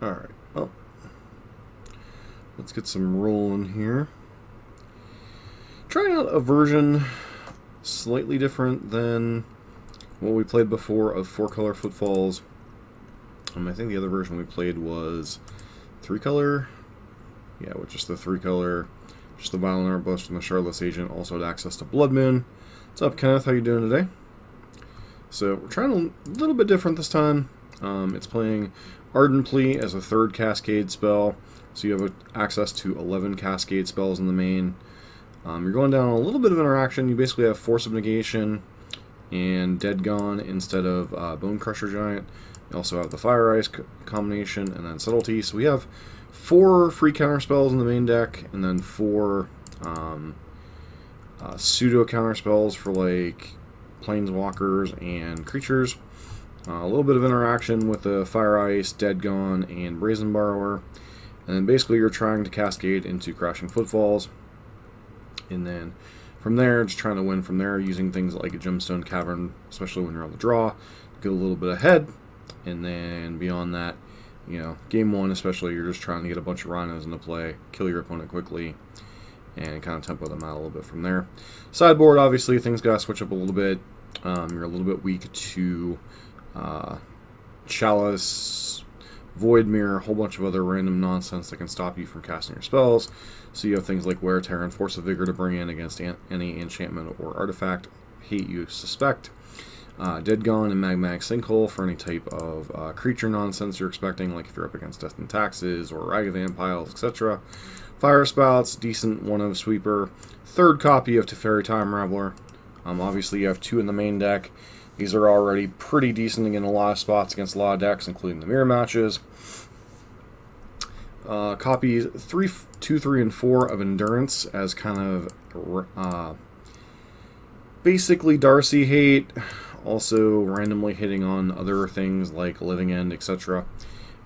Alright, well, let's get some rolling here. Trying out a version slightly different than what we played before of 4-color footfalls. I think the other version we played was 3-color. Yeah, with just the 3-color, just the Violent Arbalist and the Charlotte's Agent also had access to Blood Moon. What's up, Kenneth? How you doing today? So we're trying a little bit different this time. It's playing Ardent Plea as a 3rd Cascade spell, so you have access to 11 Cascade spells in the main. You're going down a little bit of interaction. You basically have Force of Negation and Dead Gone instead of Bone Crusher Giant. You also have the Fire Ice combination and then Subtlety. So we have 4 free counter spells in the main deck, and then 4 pseudo counter spells for like planeswalkers and creatures. A little bit of interaction with the Fire Ice, Dead Gone, and Brazen Borrower. And then basically you're trying to cascade into Crashing Footfalls. And then from there, just trying to win from there using things like a Gemstone Cavern, especially when you're on the draw, get a little bit ahead. And then beyond that, you know, game 1 especially, you're just trying to get a bunch of Rhinos into play, kill your opponent quickly, and kind of tempo them out a little bit from there. Sideboard, obviously, things got to switch up a little bit. You're a little bit weak to Chalice, Void Mirror, a whole bunch of other random nonsense that can stop you from casting your spells. So you have things like Wear Terror and Force of Vigor to bring in against any enchantment or artifact hate you suspect. Dead Gone and Magmatic Sinkhole for any type of creature nonsense you're expecting, like if you're up against Death and Taxes or Ragavan Piles, etc. Fire Spouts, decent 1-of Sweeper. 3rd copy of Teferi Time Raveler. Obviously you have 2 in the main deck. These are already pretty decent in a lot of spots against a lot of decks, including the mirror matches. Copies 3, 2, 3, and 4 of Endurance as kind of basically Darcy hate, also randomly hitting on other things like Living End, etc.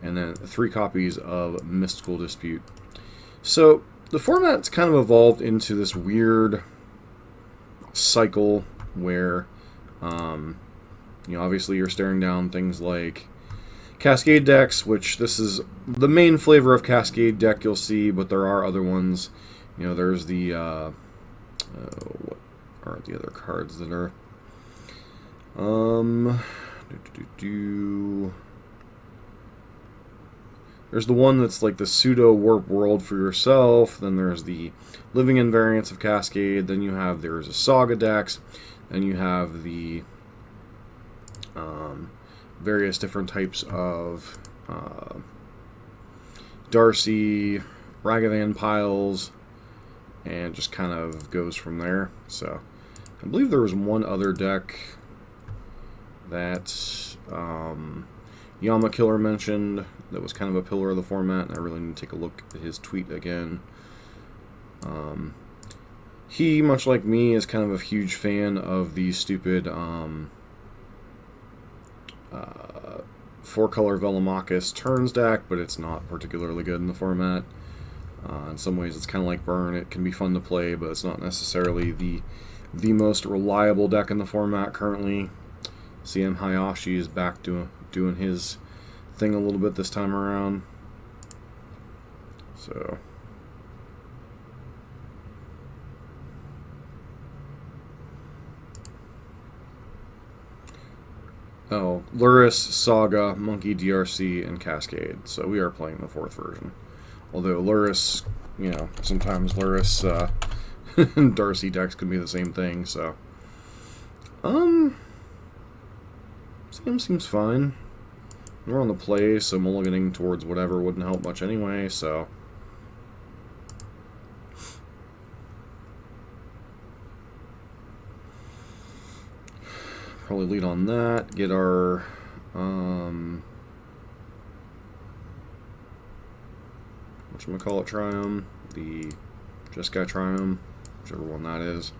And then 3 copies of Mystical Dispute. So the format's kind of evolved into this weird cycle where you know, obviously you're staring down things like Cascade decks, which this is the main flavor of Cascade deck you'll see, but there are other ones. You know, there's the what are the other cards that are there's the one that's like the pseudo Warp World for yourself, then there's the Living In variants of Cascade, then you have there's a Saga decks, then you have the various different types of Darcy, Ragavan Piles, and just kind of goes from there. So I believe there was one other deck that Yama Killer mentioned that was kind of a pillar of the format, and I really need to take a look at his tweet again. He, much like me, is kind of a huge fan of the stupid 4-color Velomachus turns deck, but it's not particularly good in the format. In some ways it's kind of like Burn. It can be fun to play, but it's not necessarily the most reliable deck in the format currently. CM Hayashi is back doing his thing a little bit this time around. So oh, Luris, Saga, Monkey, DRC, and Cascade. So we are playing the 4th version. Although Luris, you know, sometimes Luris and Darcy decks can be the same thing, so. Seems fine. We're on the play, so mulliganing towards whatever wouldn't help much anyway, so. Probably lead on that, get our, whatchamacallit Triumph, the Jeskai Triumph, whichever one that is.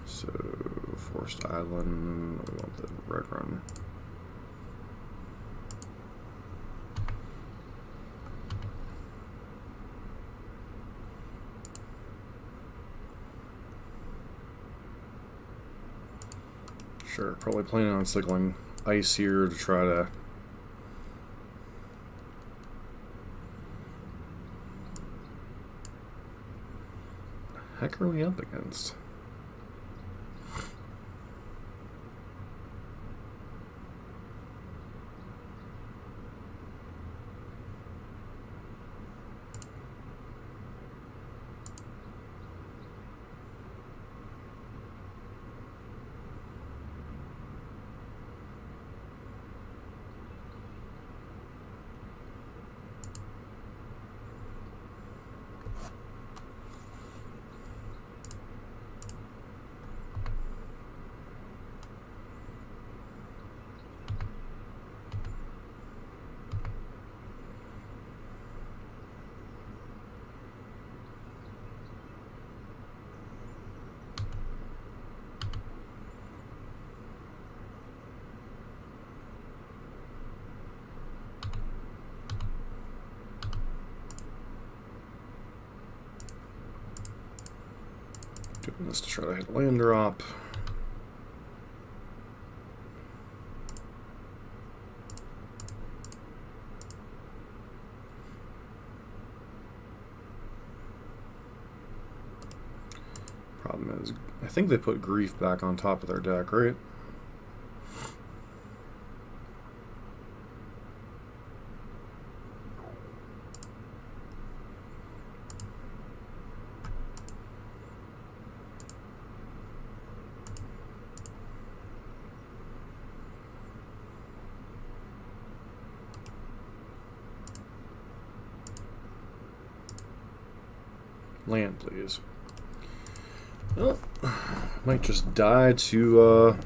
So, Forest Island, we want the Red Run. Sure, probably planning on cycling Ice here to try to heck are we up against? Doing this to try to hit a land drop. Problem is, I think they put Grief back on top of their deck, right? Land, please. Well, might just die to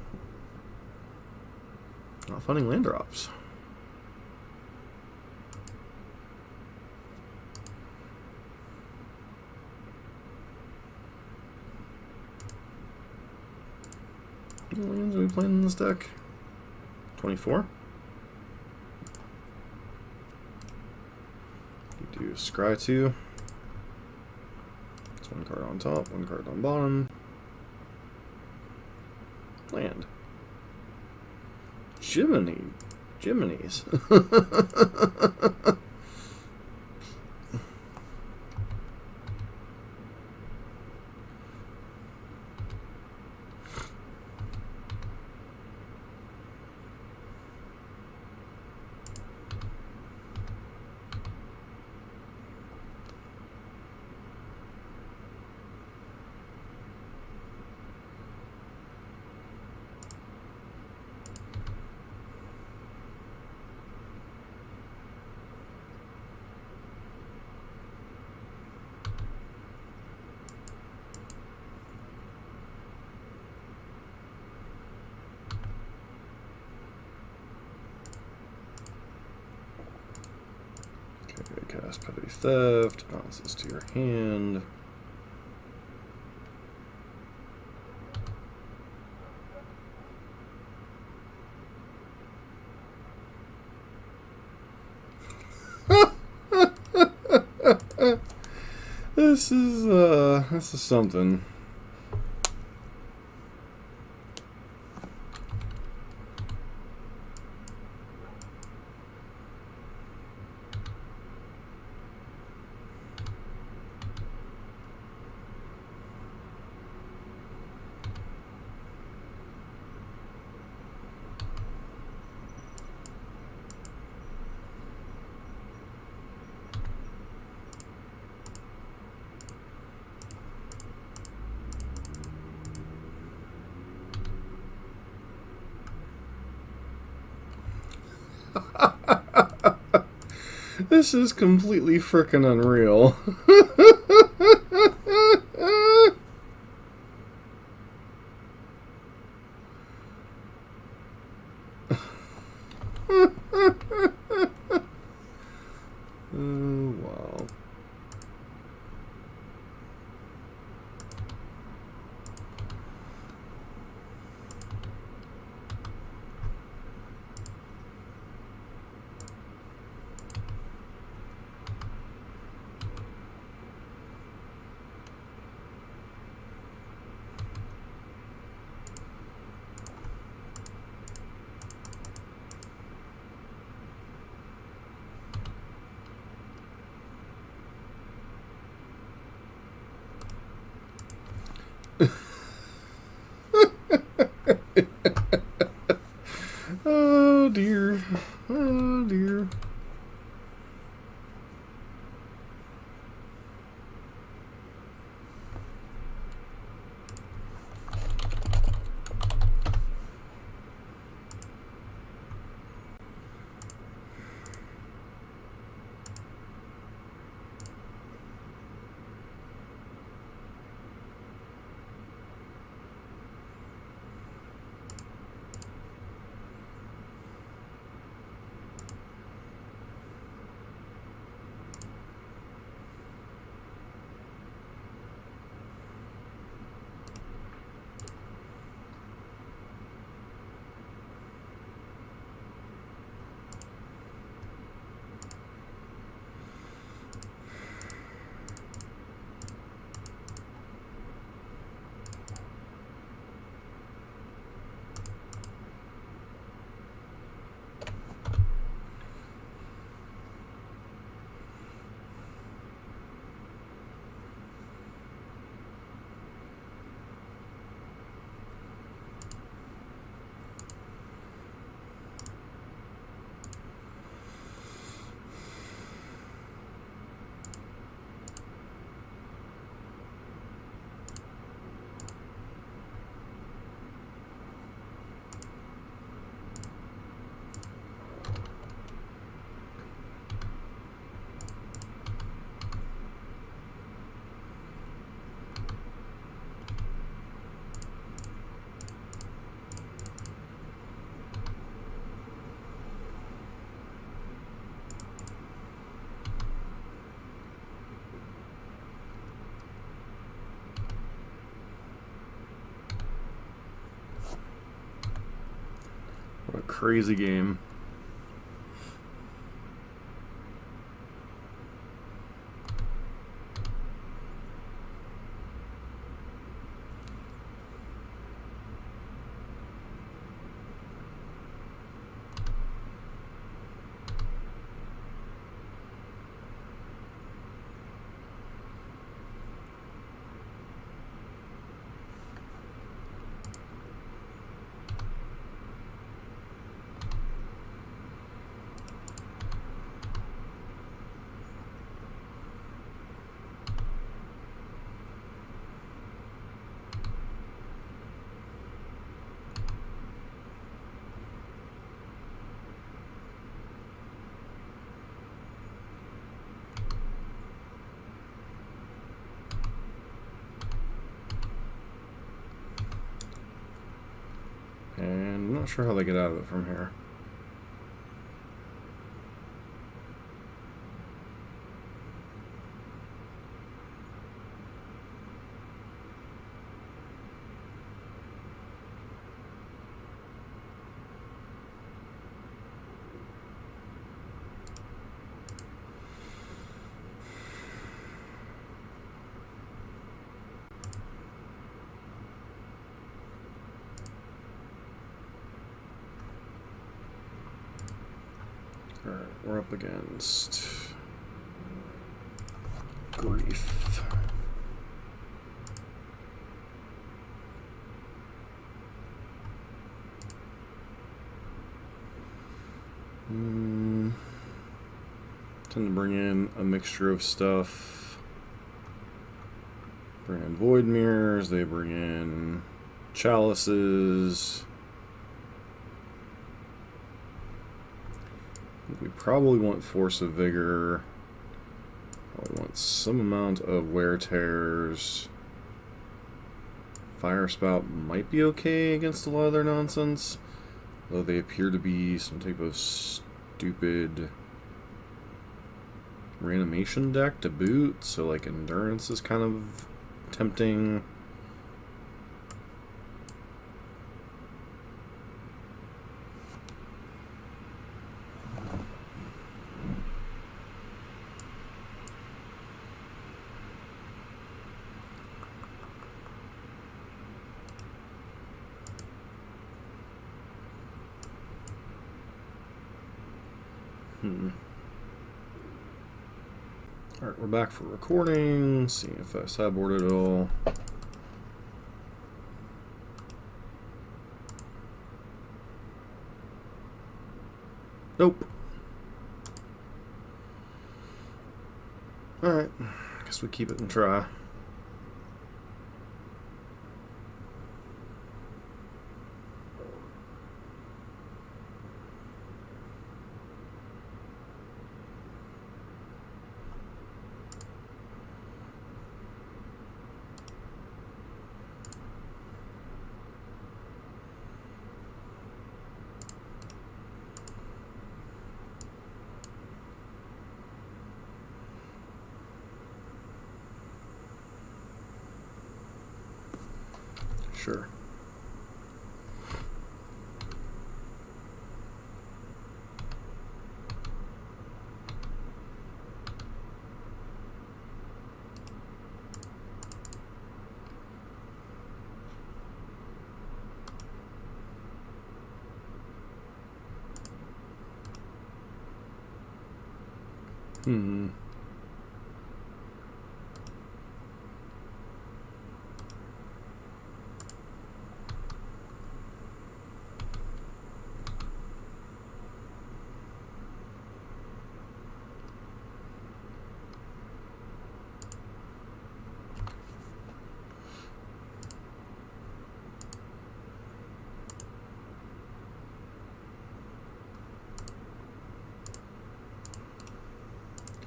not finding land drops. How many lands are we playing in this deck? 24. You do scry 2. One card on top, one card on bottom. Land. Jiminy's. Cast Petty Theft, bounces to your hand. This is something. This is completely frickin' unreal. Oh, wow. Oh dear. Oh dear. What a crazy game. And I'm not sure how they get out of it from here. Alright, we're up against grief. Tend to bring in a mixture of stuff. Bring in void mirrors, they bring in chalices. We probably want Force of Vigor. Probably want some amount of Wear Tears. Fire Spout might be okay against a lot of their nonsense, though they appear to be some type of stupid reanimation deck to boot, so like Endurance is kind of tempting. Alright, we're back for recording. See if I sideboarded it all. Nope. Alright, guess we keep it and try. Sure.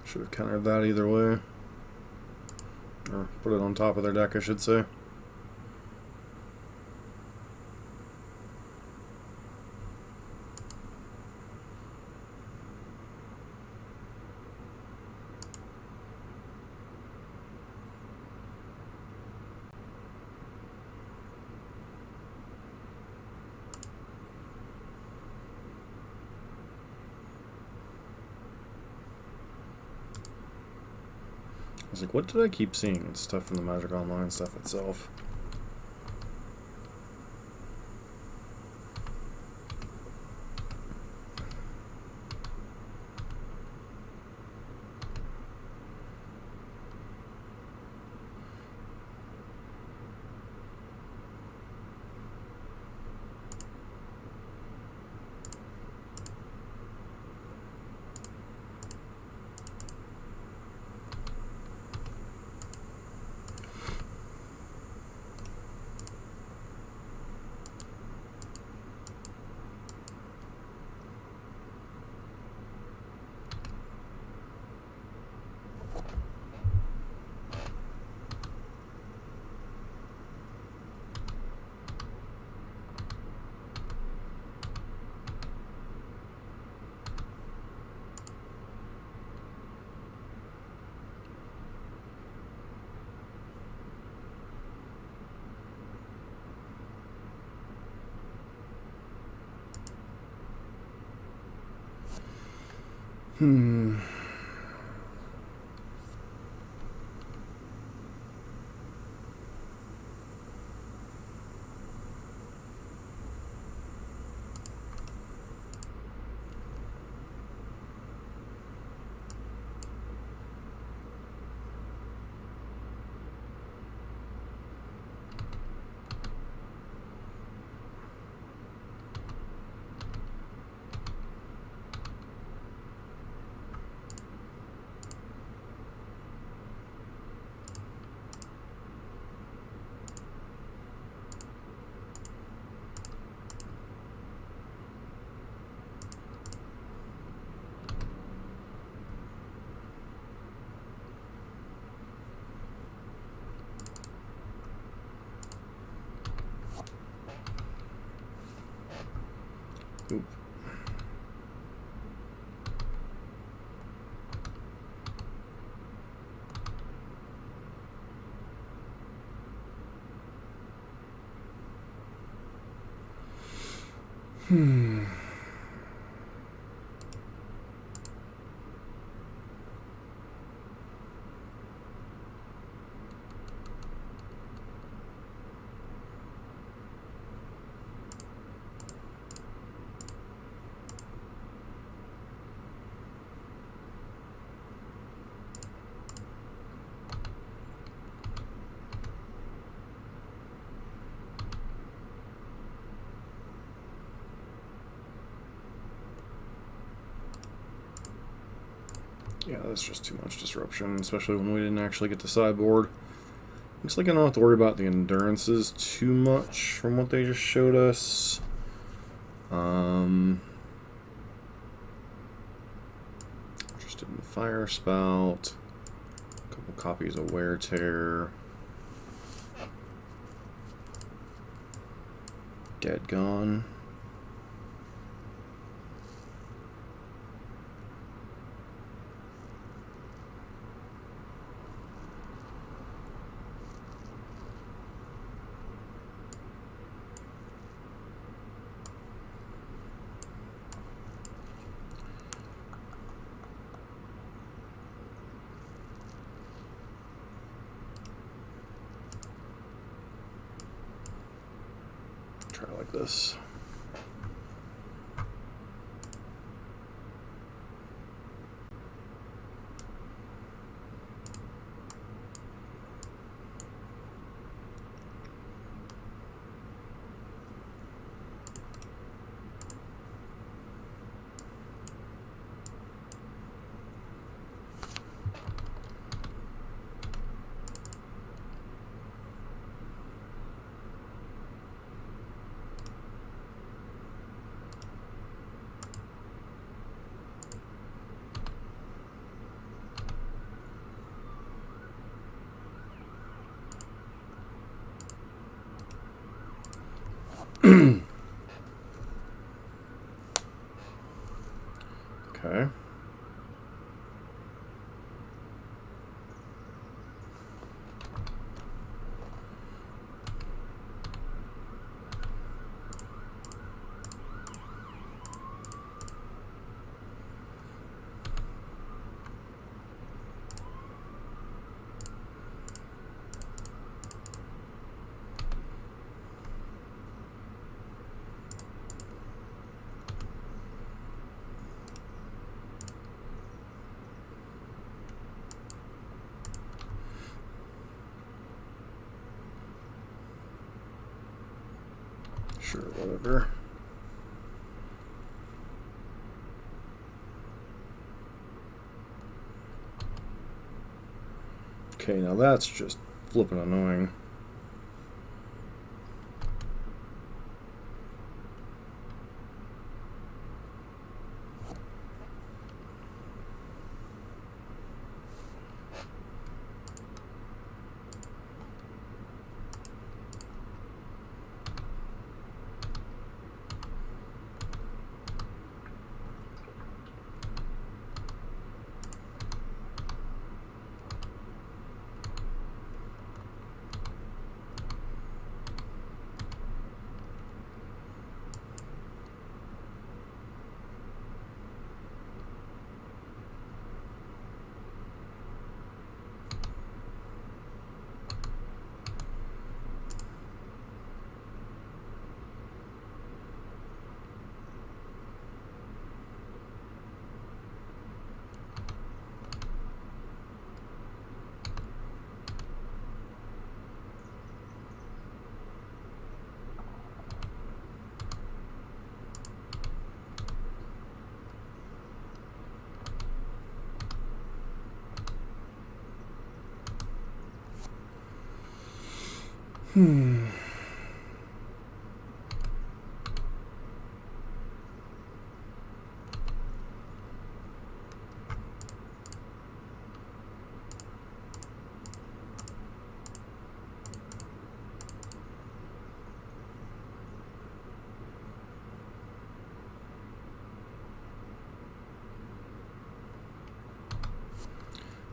Should have countered that either way. Or put it on top of their deck, I should say. I was like, what did I keep seeing? It's stuff from the Magic Online stuff itself. Yeah, that's just too much disruption, especially when we didn't actually get the sideboard. Looks like I don't have to worry about the endurances too much from what they just showed us. Interested in the fire spout. A couple copies of wear tear. Dead gone. Try like this. Okay. Sure, whatever. Okay, now that's just flippin' annoying.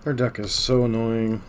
Their deck is so annoying.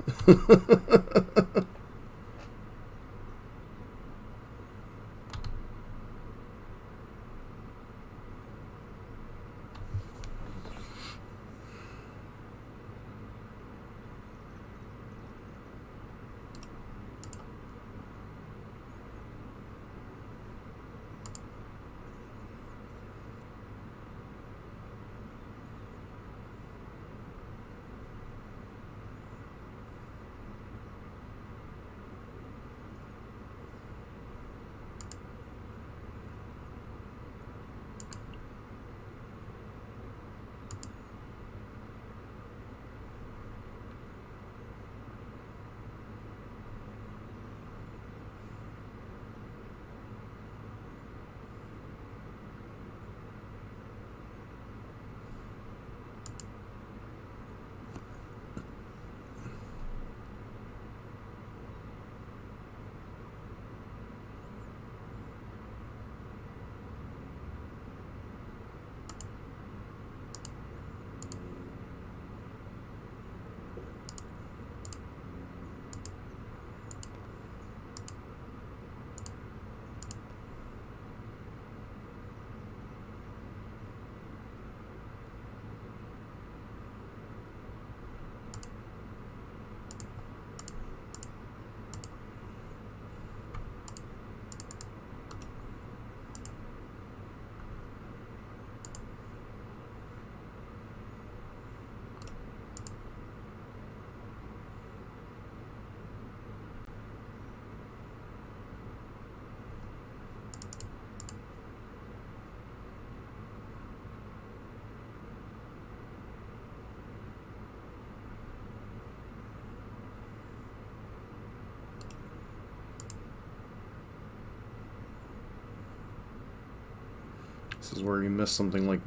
This is where you miss something like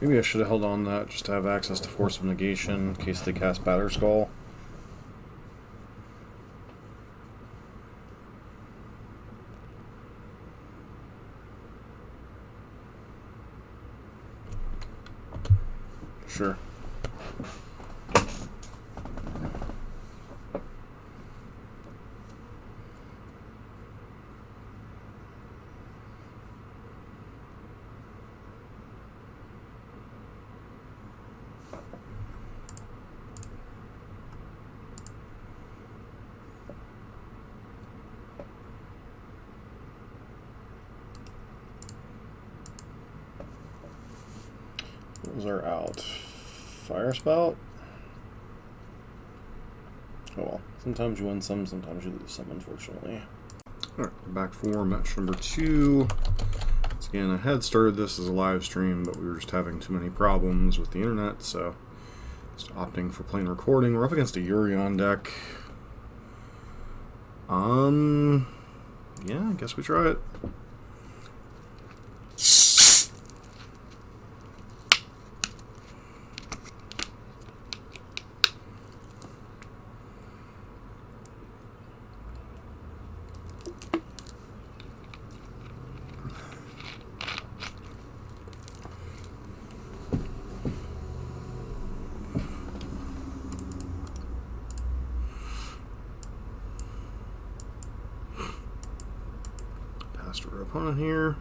maybe I should have held on that just to have access to Force of Negation in case they cast Batter Skull. Sure. What was our out? Fire Spout? Oh well. Sometimes you win some, sometimes you lose some, unfortunately. Alright, back for match number 2. Once again, I had started this as a live stream, but we were just having too many problems with the internet, so just opting for plain recording. We're up against a Yurion deck. Yeah, I guess we try it. Past our opponent here.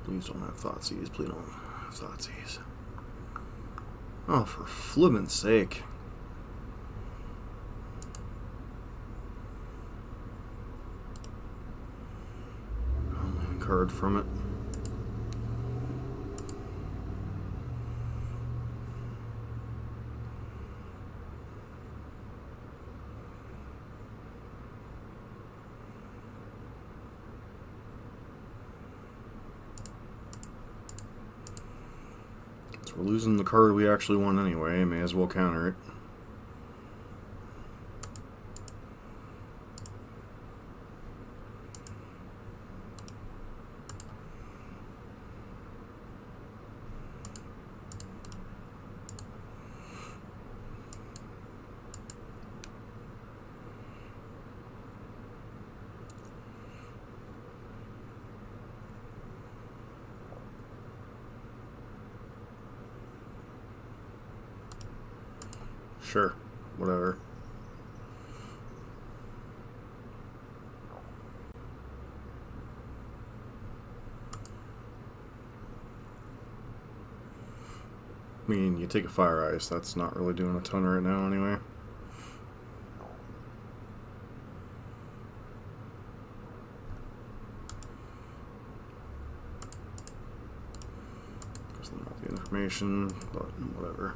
Please don't have Thoughtseize. Please don't have Thoughtseize. Oh, for flippin's sake. Only card from it. We're losing the card we actually want anyway. May as well counter it. Sure, whatever. I mean, you take a Fire Ice, that's not really doing a ton right now anyway. There's not the information, but whatever.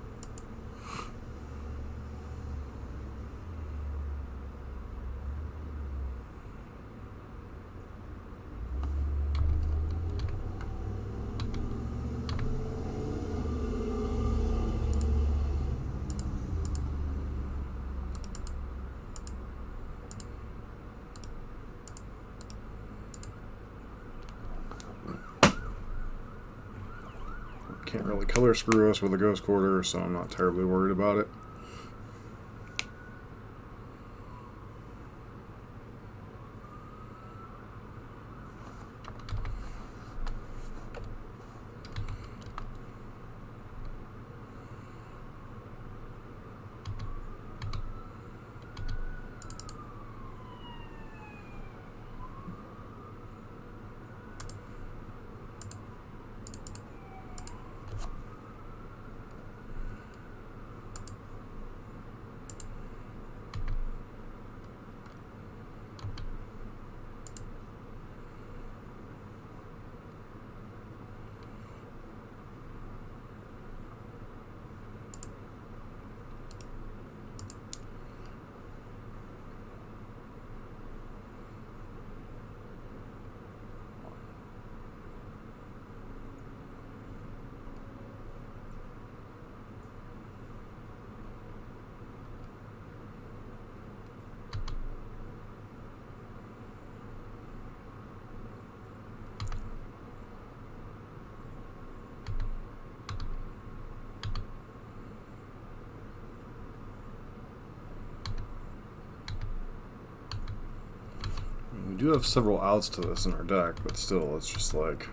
Can't really color screw us with a Ghost Quarter, so I'm not terribly worried about it. We do have several outs to this in our deck, but still, it's just like...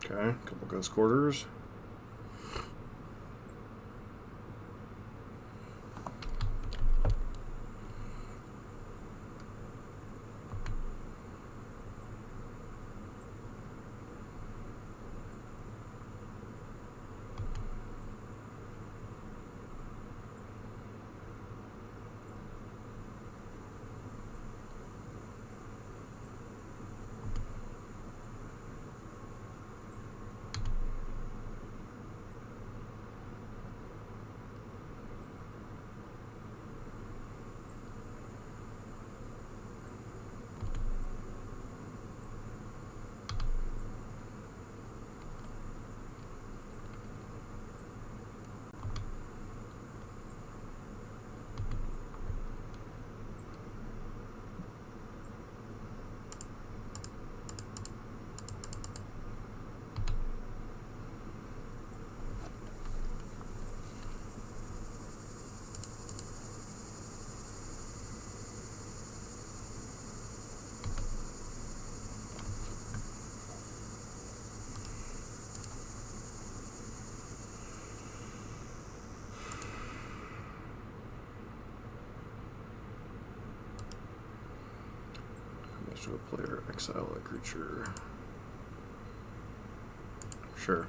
Okay, a couple ghost quarters. To a player, exile a creature. Sure.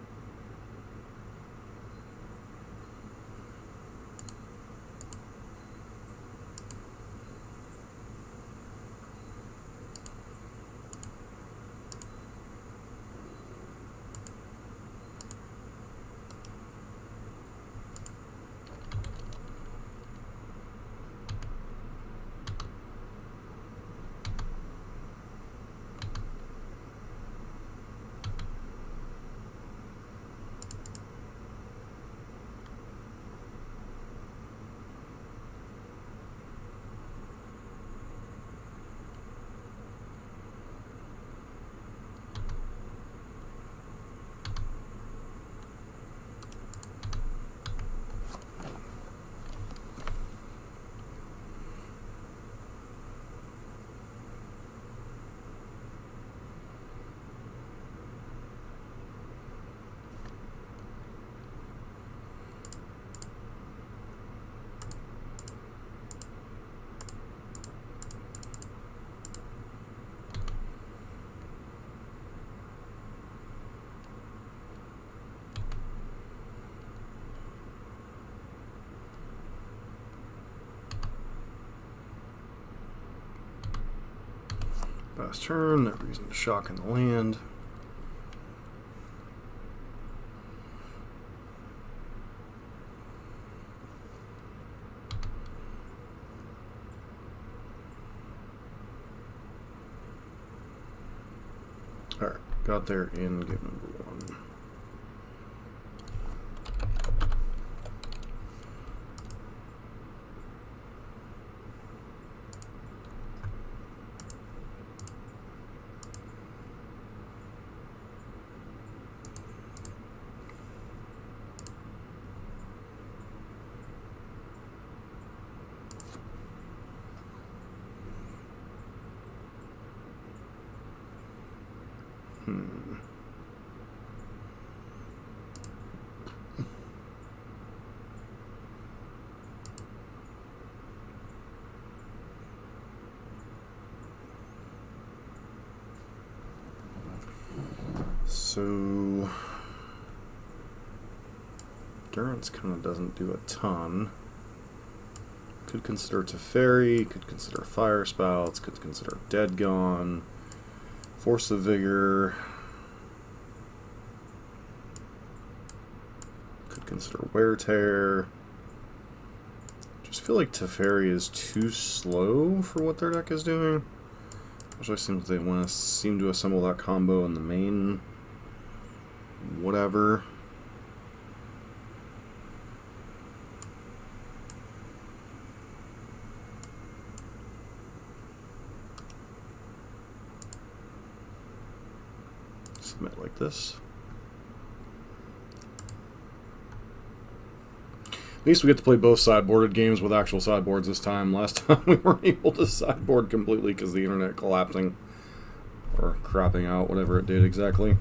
Pass turn, no reason to shock in the land. Alright, got there in game number 1. So endurance kind of doesn't do a ton. Could consider Teferi, could consider Fire Spouts, could consider Dead Gone, Force of Vigor, could consider Wear Tear. Just feel like Teferi is too slow for what their deck is doing. Especially since they want to seem to assemble that combo in the main whatever. Submit like this. At least we get to play both sideboarded games with actual sideboards this time. Last time we weren't able to sideboard completely because the internet collapsing or crapping out, whatever it did exactly.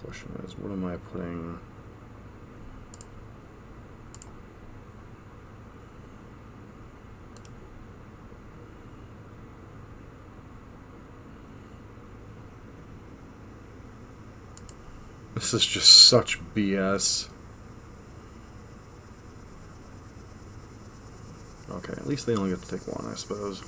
Question is, what am I putting? This is just such BS. Okay, at least they only get to take one, I suppose.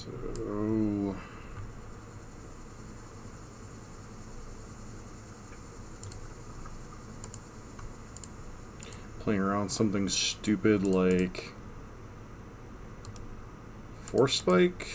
So playing around something stupid like Force Spike.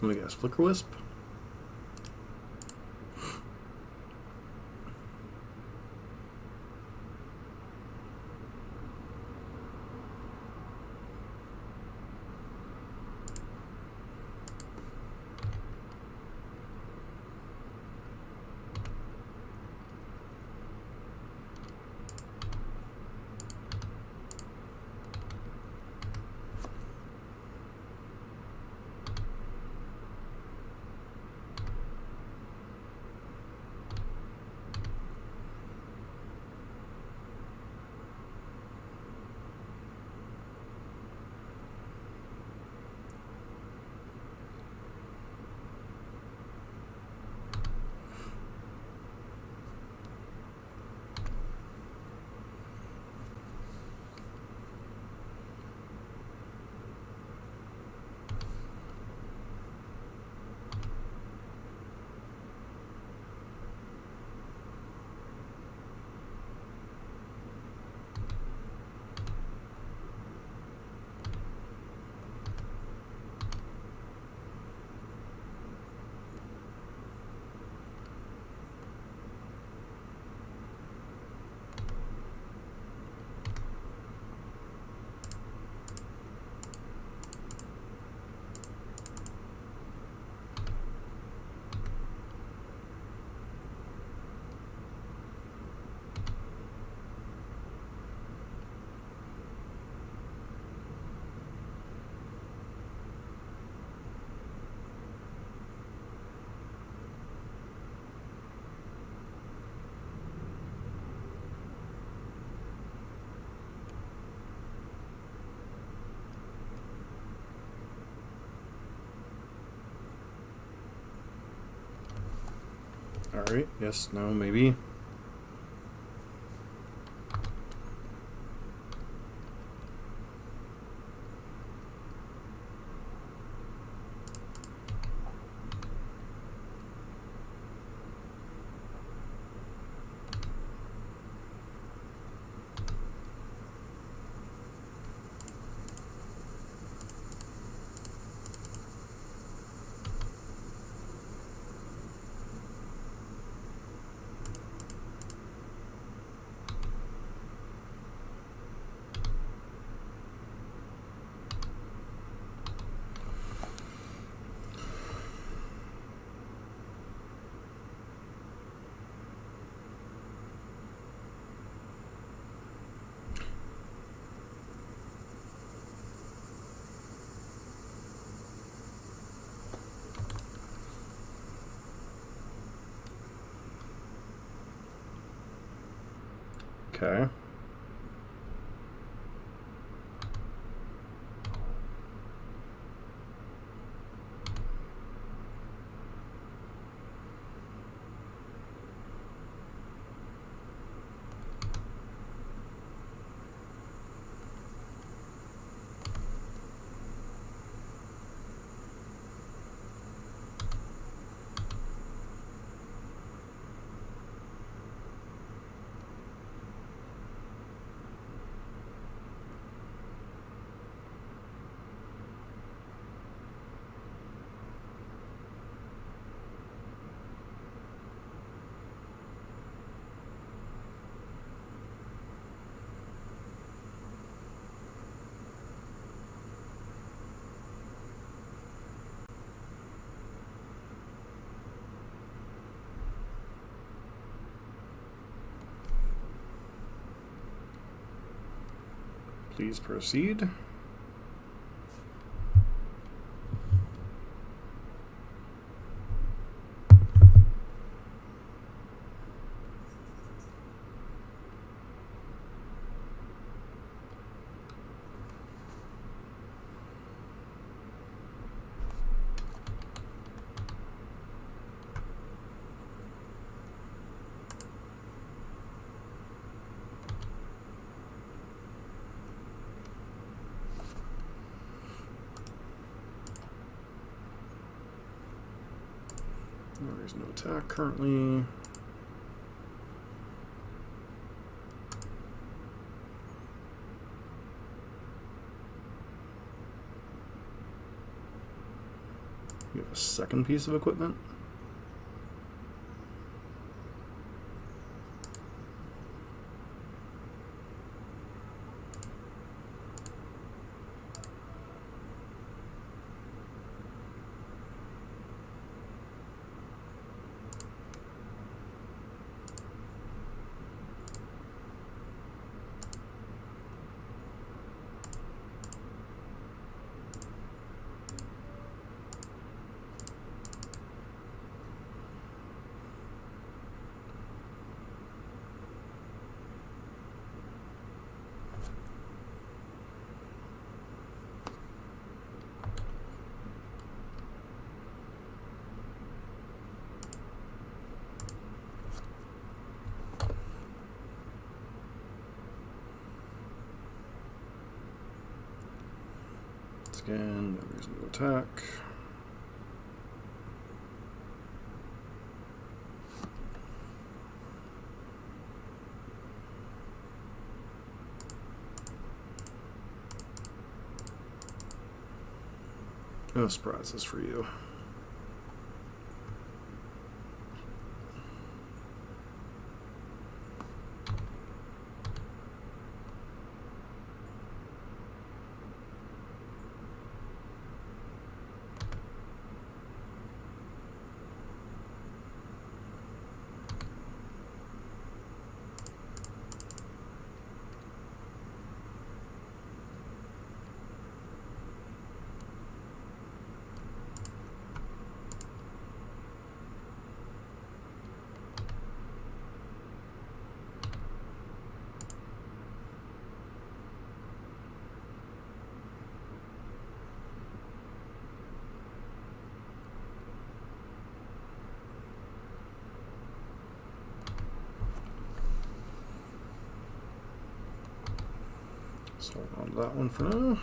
Let me guess, Flicker Wisp? Alright, yes, no, maybe. Okay. Please proceed. There's no attack currently. You have a second piece of equipment. Again, there's no attack. No surprises for you. Let's hold on to that one for now.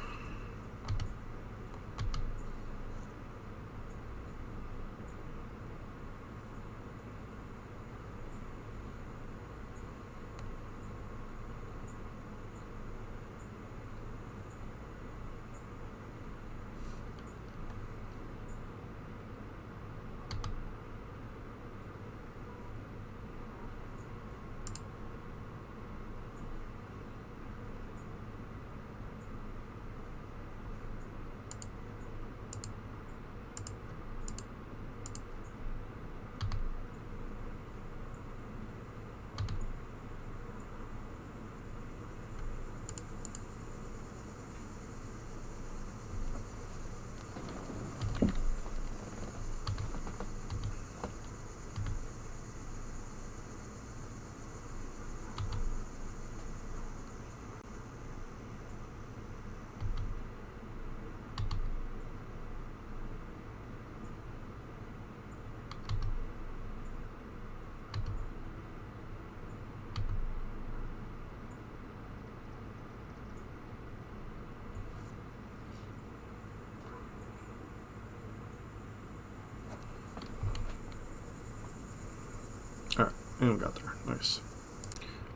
Alright, and we got there. Nice.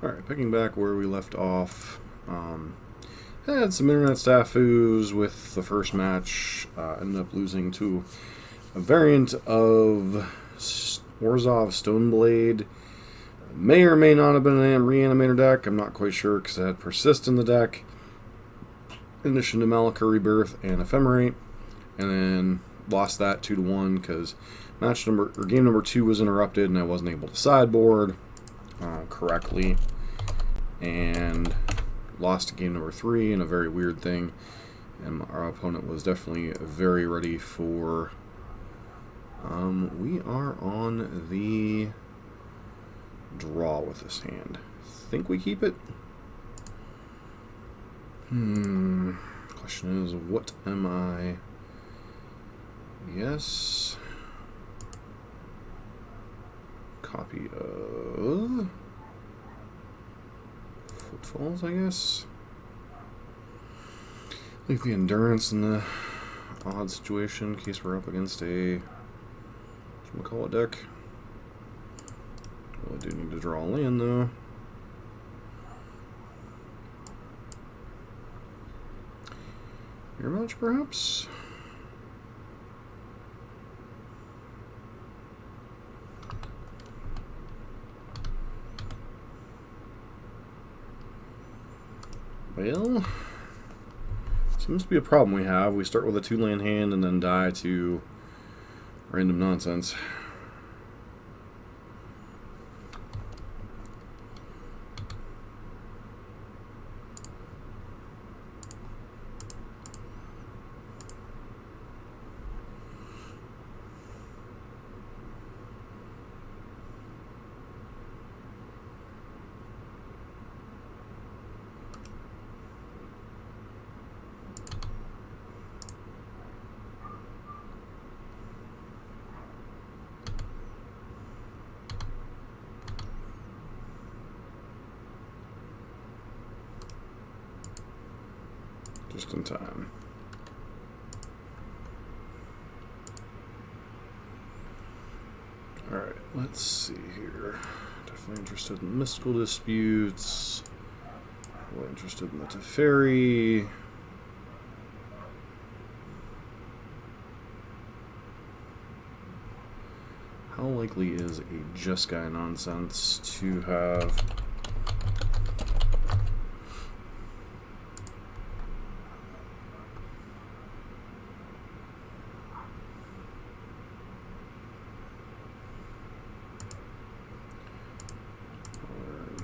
Alright, picking back where we left off. Had some internet snafus with the first match. Ended up losing to a variant of Orzhov Stoneblade. May or may not have been an reanimator deck. I'm not quite sure because it had Persist in the deck. In addition to Malika Rebirth and Ephemerate. And then lost that 2-1 because game number 2 was interrupted and I wasn't able to sideboard correctly. And lost game number 3 in a very weird thing. And our opponent was definitely very ready for... we are on the draw with this hand. Think we keep it? Question is, what am I? Yes. Copy of Footfalls, I guess. Leave the Endurance in the odd situation in case we're up against a whatchamacallit deck. Well, I do need to draw a land though. Your match, perhaps? Well, seems to be a problem we have. We start with a 2-land hand and then die to random nonsense. Just in time. Alright, let's see here. Definitely interested in mystical disputes. Really interested in the Teferi. How likely is a Jeskai nonsense to have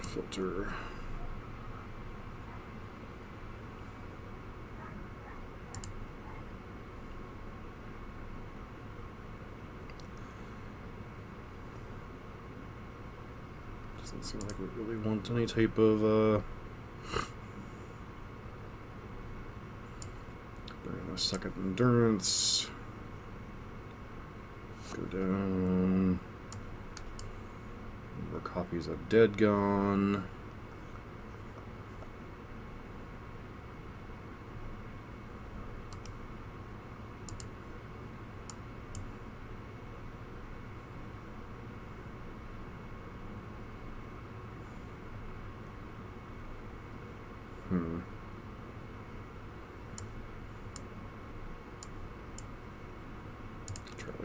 filter? Doesn't seem like we really want any type of a second endurance. Go down. Number of copies of Dead gone.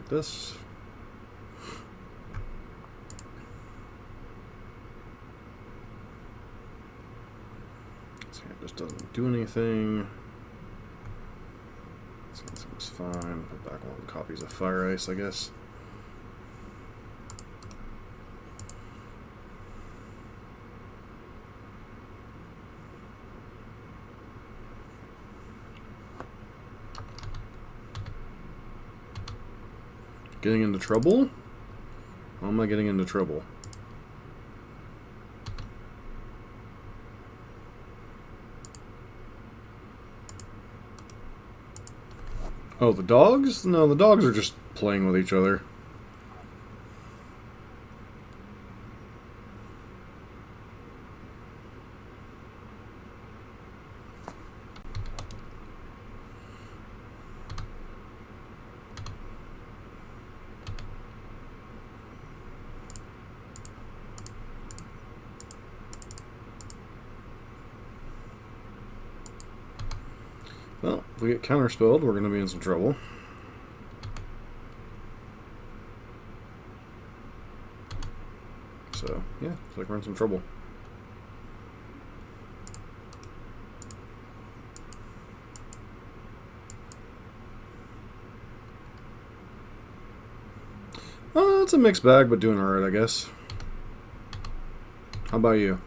like this. This hand just doesn't do anything. This hand seems fine. Put back 1 copies of Fire Ice, I guess. Getting into trouble? How am I getting into trouble? Oh, the dogs? No, the dogs are just playing with each other. Well, if we get counterspelled, we're going to be in some trouble. So, yeah, it's like we're in some trouble. It's a mixed bag, but doing alright, I guess. How about you?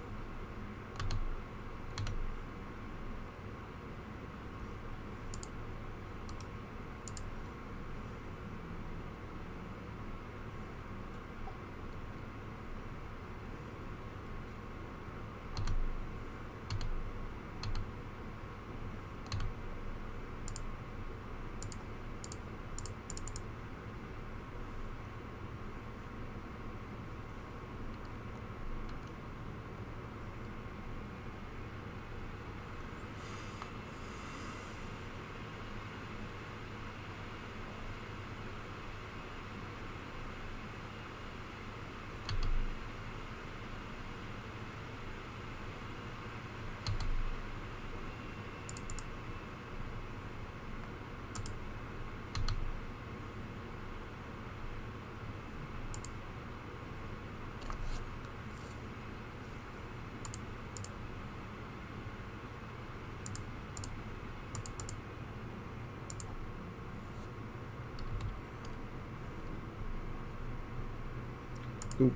Oop.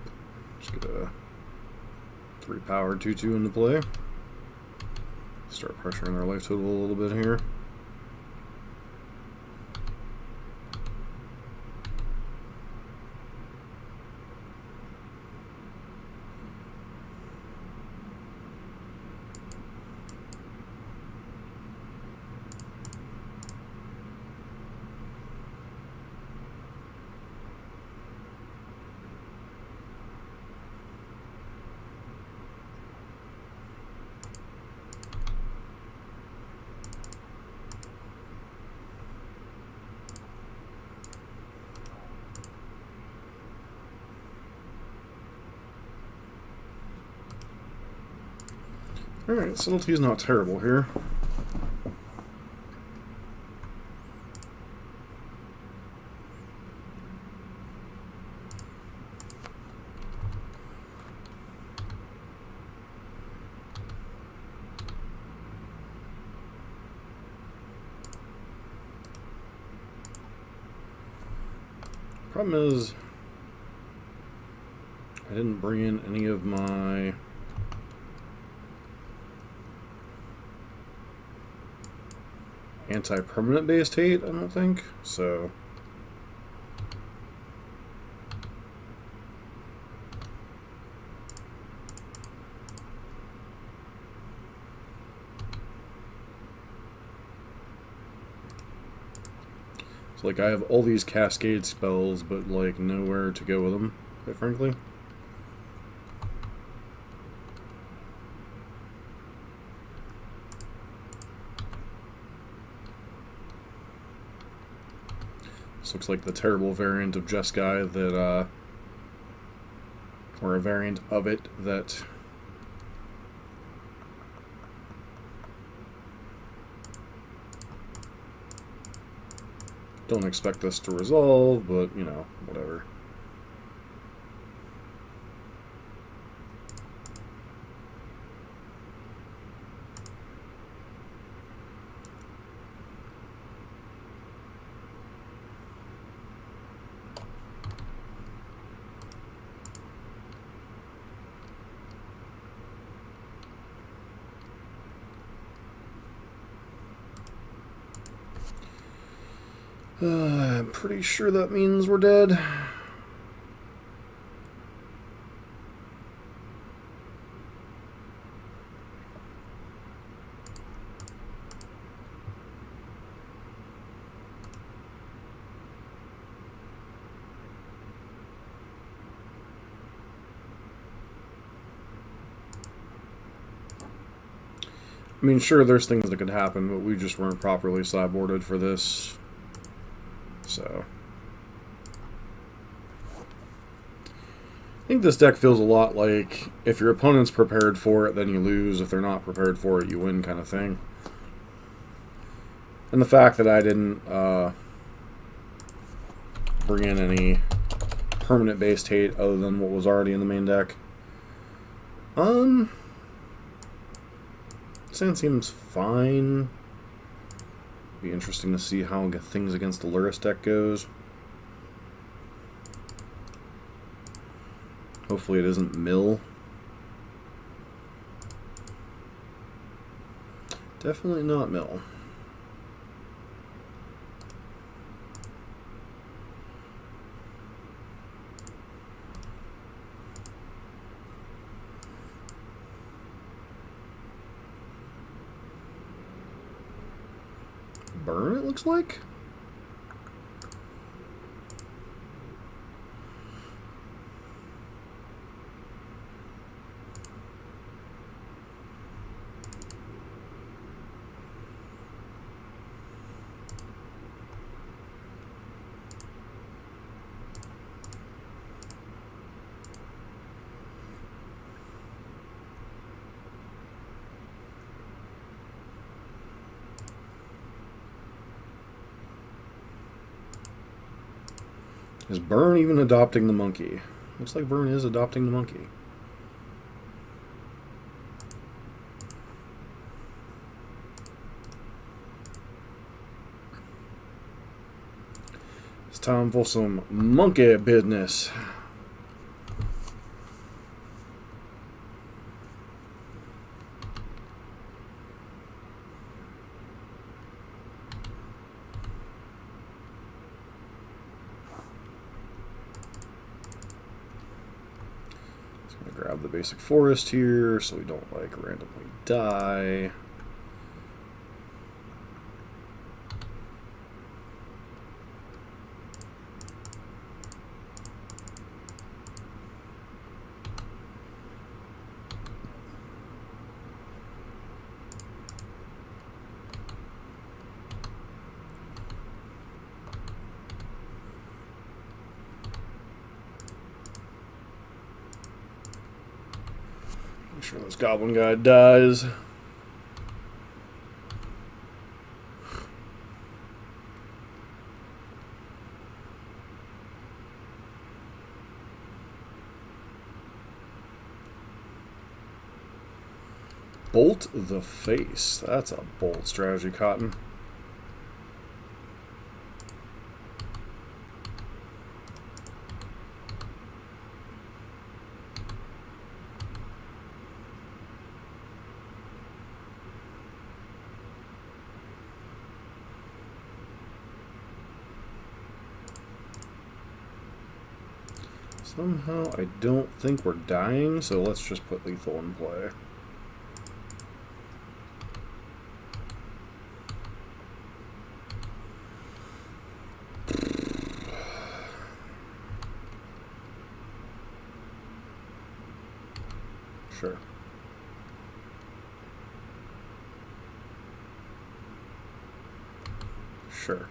Just get a 3-power 2/2 into play. Start pressuring their life total a little bit here. Alright, subtlety's not terrible here. Problem is, I didn't bring in any of my anti-permanent based hate, I don't think, so like I have all these cascade spells, but like nowhere to go with them, quite frankly. This looks like the terrible variant of Jeskai that, or a variant of it that Don't expect this to resolve, but, you know, whatever. I'm pretty sure that means we're dead. I mean, sure, there's things that could happen, but we just weren't properly sideboarded for this. So I think this deck feels a lot like if your opponent's prepared for it, then you lose. If they're not prepared for it, you win, kind of thing. And the fact that I didn't bring in any permanent based hate other than what was already in the main deck. Sand seems fine. Be interesting to see how things against the Luris deck goes. Hopefully it isn't mill. Definitely not mill. Burn, it looks like. Is Burn even adopting the monkey? Looks like Burn is adopting the monkey. It's time for some monkey business. Grab the basic forest here so we don't like randomly die. Make sure this goblin guy dies. Bolt the face. That's a bold strategy, Cotton. Somehow I don't think we're dying, so let's just put lethal in play. Sure. Sure.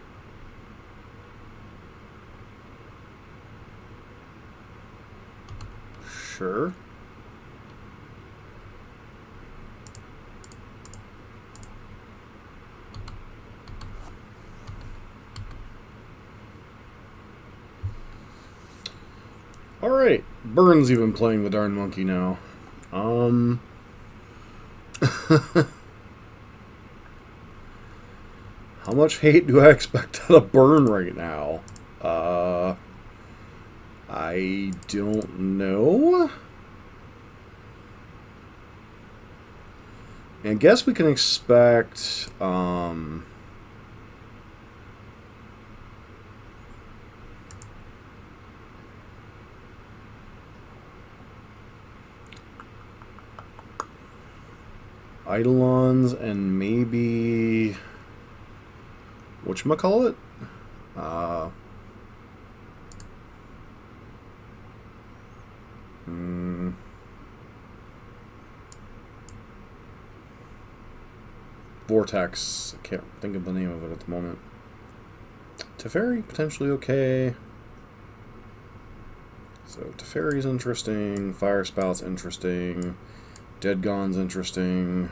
Sure. Alright, Burn's even playing the darn monkey now. How much hate do I expect out of Burn right now? I don't know. I guess we can expect, Eidolons and maybe whatchamacallit? Vortex. I can't think of the name of it at the moment. Teferi, potentially okay. So Teferi's interesting. Fire Spout's interesting. Dead Gone's interesting.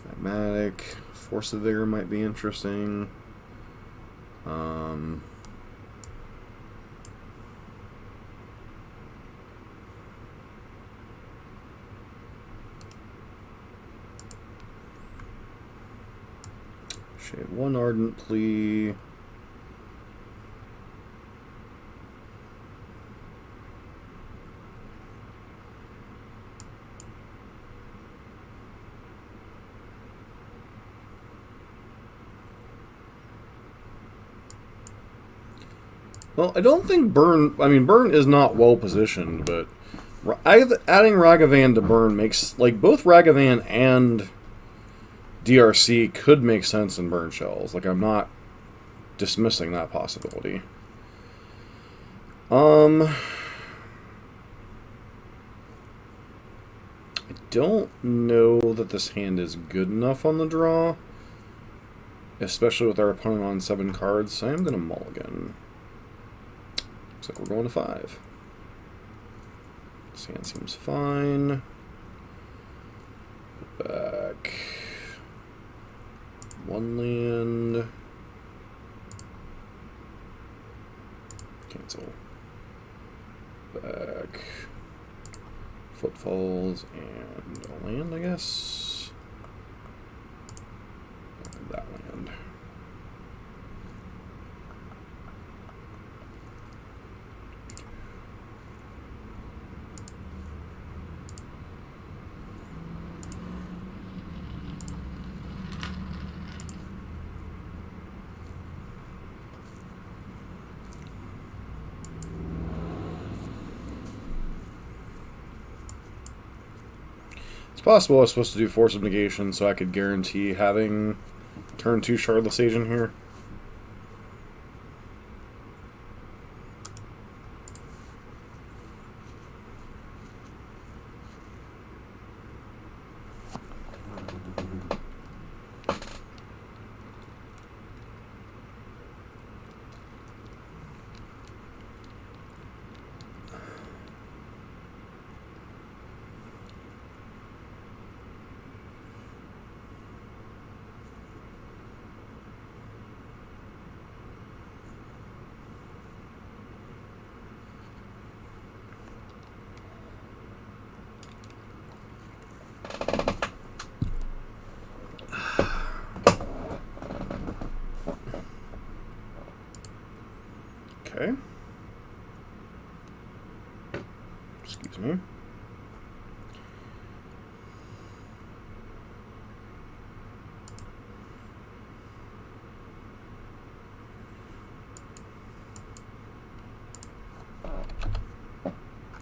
Magmatic. Force of Vigor might be interesting. Shade 1 Ardent Plea. Well, I don't think Burn... I mean, Burn is not well positioned, but adding Ragavan to Burn makes... Like, both Ragavan and DRC could make sense in Burn Shells. Like, I'm not dismissing that possibility. I don't know that this hand is good enough on the draw, especially with our opponent on 7 cards, so I am going to mulligan. Looks like we're going to 5. This hand seems fine. Back. 1 land. Cancel. Back. Footfalls and a land, I guess. And that land. It's possible I was supposed to do Force of Negation so I could guarantee having turn 2 Shardless Agent here. Okay. Excuse me.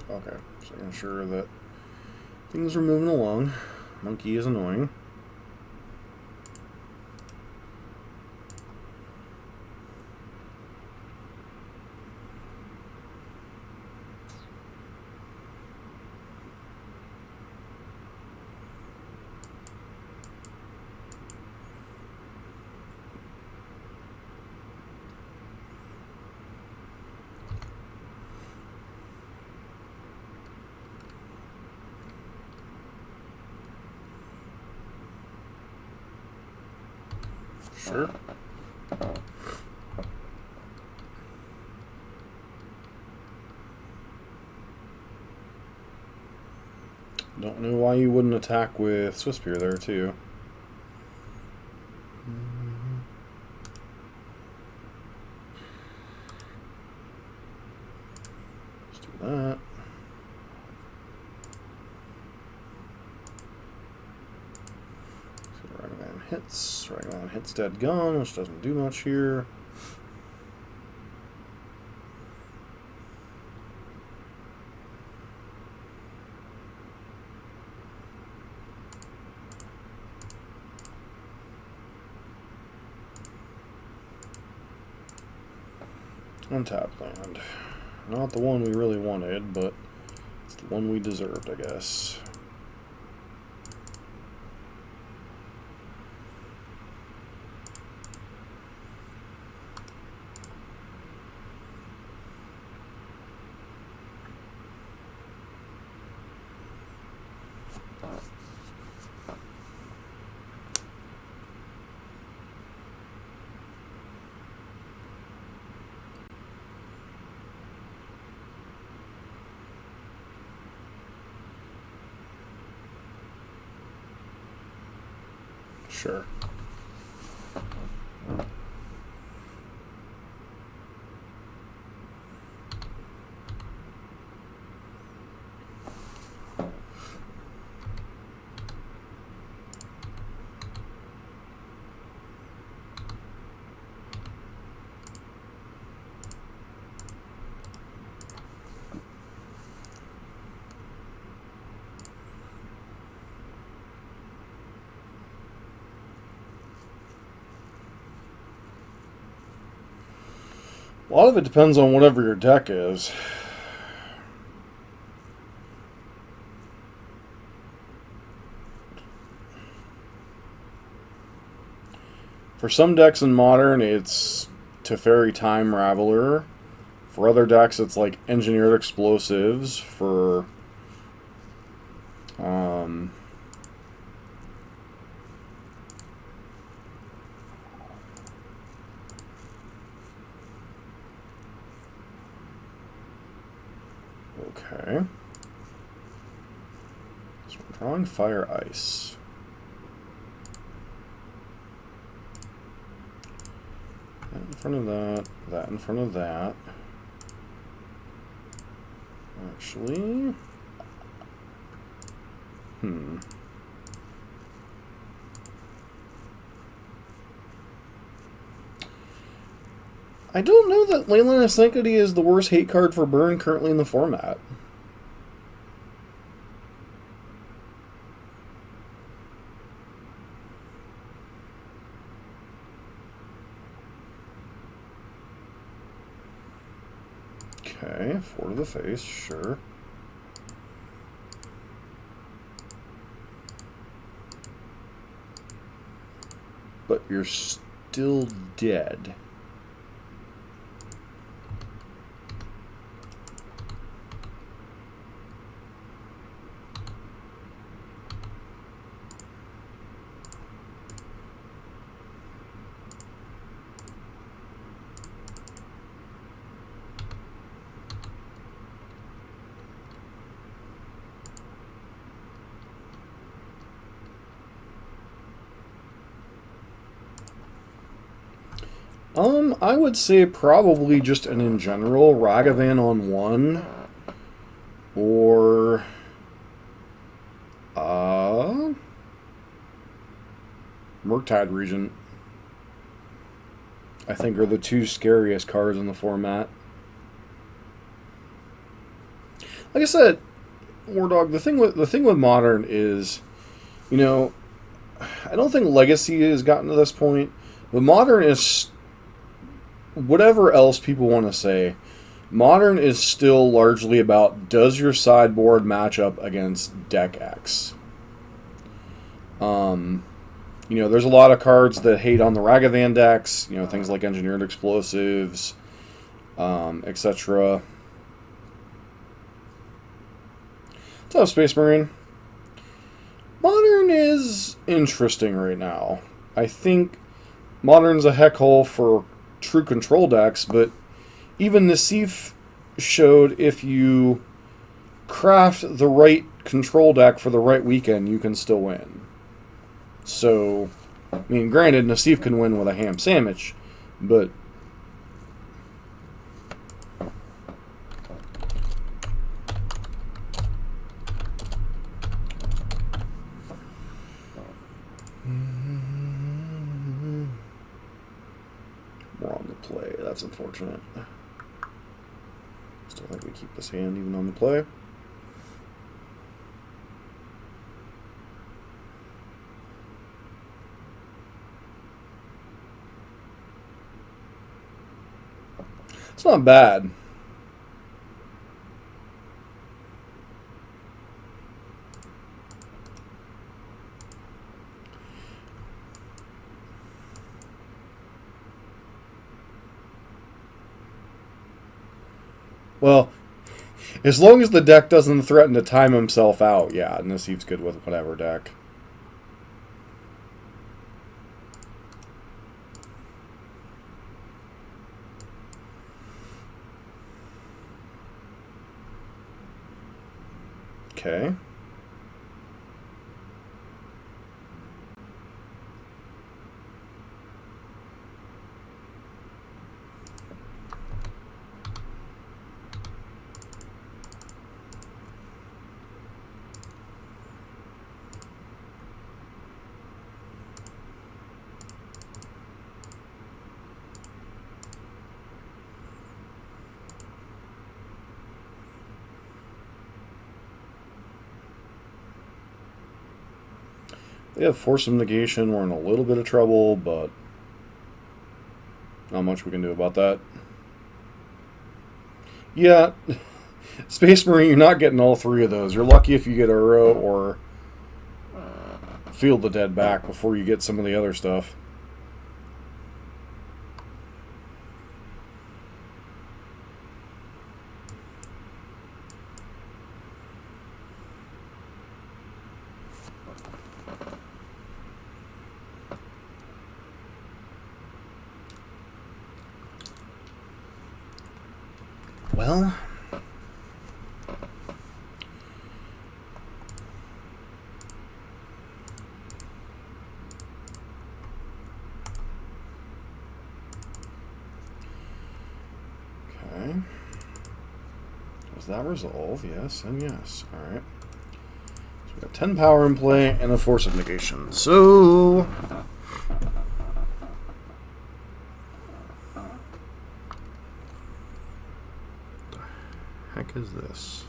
Okay, so I'm sure that things are moving along. Monkey is annoying. Sure. know why you wouldn't attack with Swiftspear there, too. Let's do that. Ragavan hits dead gun, which doesn't do much here. Untapped land. Not the one we really wanted, but it's the one we deserved, I guess. Sure. A lot of it depends on whatever your deck is. For some decks in Modern, it's Teferi Time Raveler. For other decks, it's like Engineered Explosives. For okay. So we're drawing Fire Ice. That in front of that. That in front of that. Actually... I don't know that Leyline of Sanctity is the worst hate card for burn currently in the format. Okay, 4 to the face, sure. But you're still dead. I would say probably just an in general Ragavan on 1 or Murktide Regent, I think, are the 2 scariest cards in the format. Like I said, War Dog, the thing with Modern is, you know, I don't think Legacy has gotten to this point, but Modern is, whatever else people want to say, Modern is still largely about, does your sideboard match up against Deck X? You know, there's a lot of cards that hate on the Ragavan decks, you know, things like Engineered Explosives, etc. What's up, Space Marine? Modern is interesting right now. I think Modern's a heck hole for true control decks, but even Nassif showed if you craft the right control deck for the right weekend, you can still win. So, I mean, granted, Nassif can win with a ham sandwich, but we're on the play. That's unfortunate. Still think we keep this hand even on the play. It's not bad. Well, as long as the deck doesn't threaten to time himself out, yeah, Nassif's good with whatever deck. Okay. They have Force of Negation. We're in a little bit of trouble, but not much we can do about that. Yeah, Space Marine, you're not getting all three of those. You're lucky if you get Uro or Field the Dead back before you get some of the other stuff. Well, okay. Does that resolve? Yes and yes. Alright. So we got 10 power in play and a Force of Negation. So heck is this?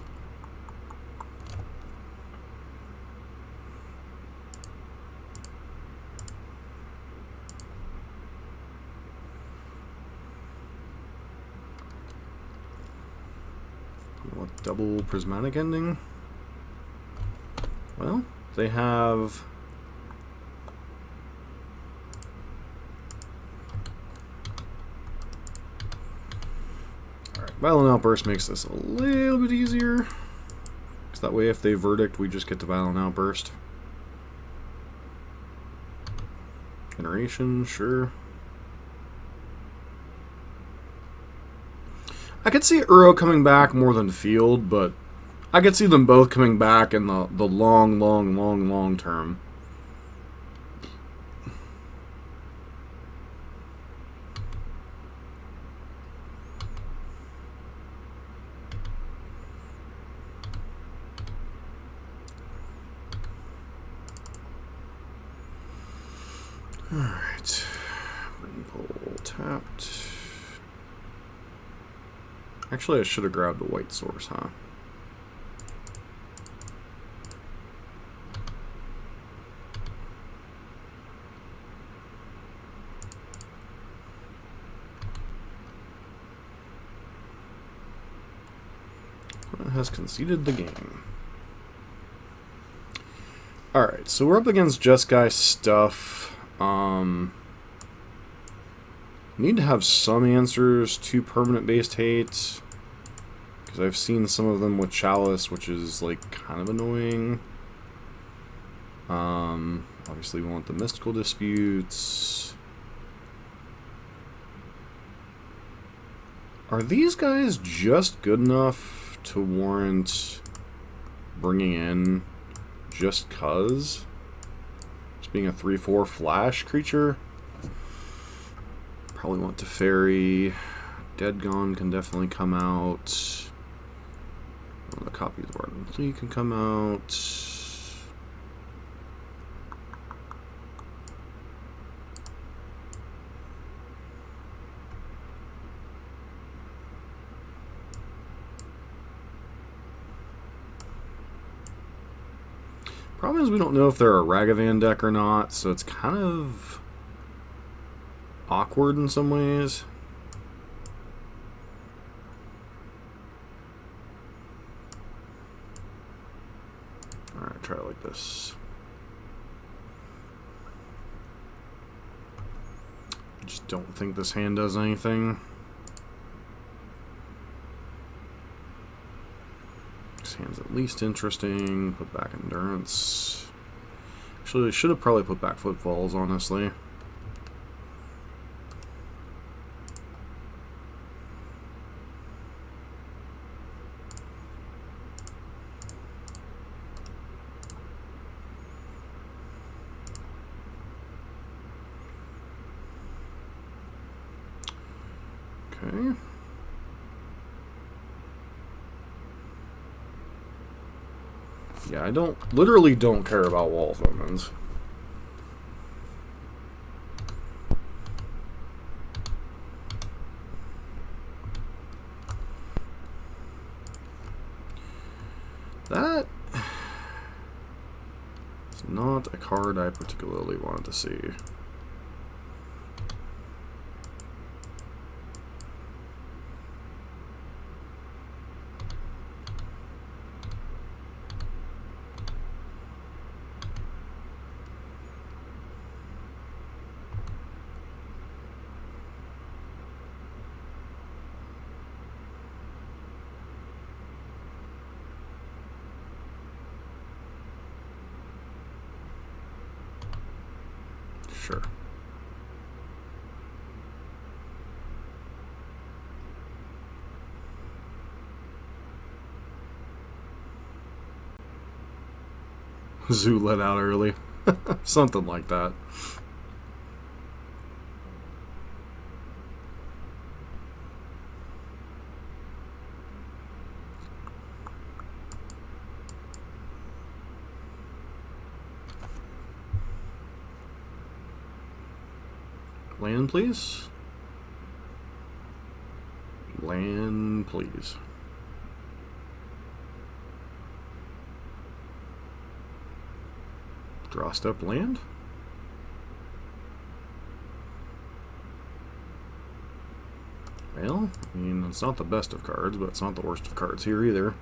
What, double prismatic ending? Well, they have Violent Outburst makes this a little bit easier, because that way if they verdict, we just get to Violent Outburst. Generation, sure. I could see Uro coming back more than Field, but I could see them both coming back in the long term. Alright. Rainbow tapped. Actually, I should have grabbed the white source, huh? Has conceded the game. Alright, so we're up against Jeskai stuff. Need to have some answers to permanent based hate, because I've seen some of them with Chalice, which is like kind of annoying. Obviously we want the mystical disputes. Are these guys just good enough to warrant bringing in just 'cause. Just being a 3/4 flash creature. Probably want to ferry. Dead Gone can definitely come out. The copies of Ardent Plea can come out. Problem is we don't know if they're a Ragavan deck or not, so it's kind of awkward in some ways. Alright, try it like this. I just don't think this hand does anything. This hand's at least interesting. Put back Endurance. Actually, I should have probably put back Footfalls, honestly. Okay. Yeah, I literally don't care about wall summons. That is not a card I particularly wanted to see. Sure. Zoo let out early. Something like that. Land, please. Land, please. Draw step land. Well, I mean, it's not the best of cards, but it's not the worst of cards here either.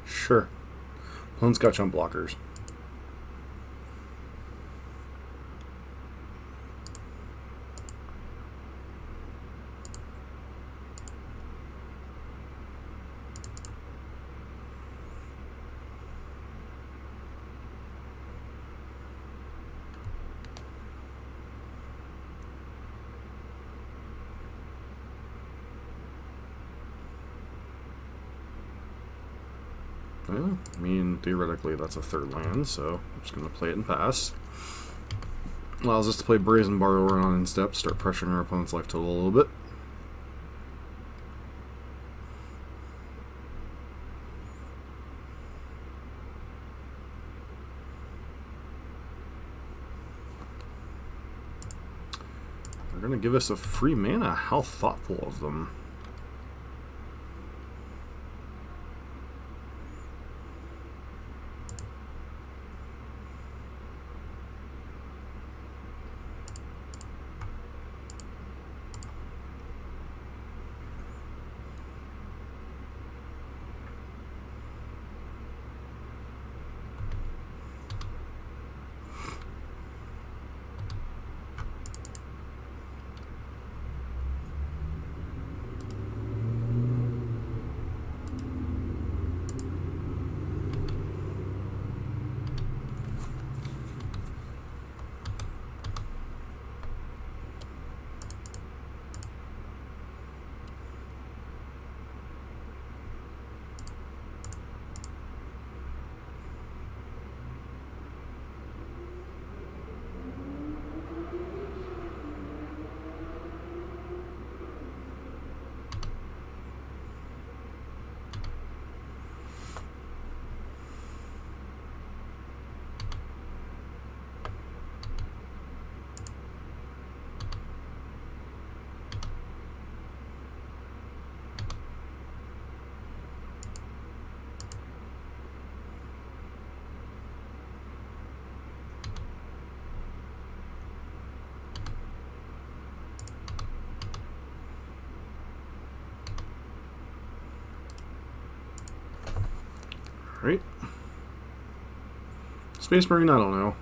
Sure. Opponent's got chump blockers. Well, I mean, theoretically that's a third land, so I'm just going to play it and pass. Allows us to play Brazen Borrower on in step, start pressuring our opponent's life total a little bit. They're going to give us a free mana. How thoughtful of them. Space Marine, I don't know.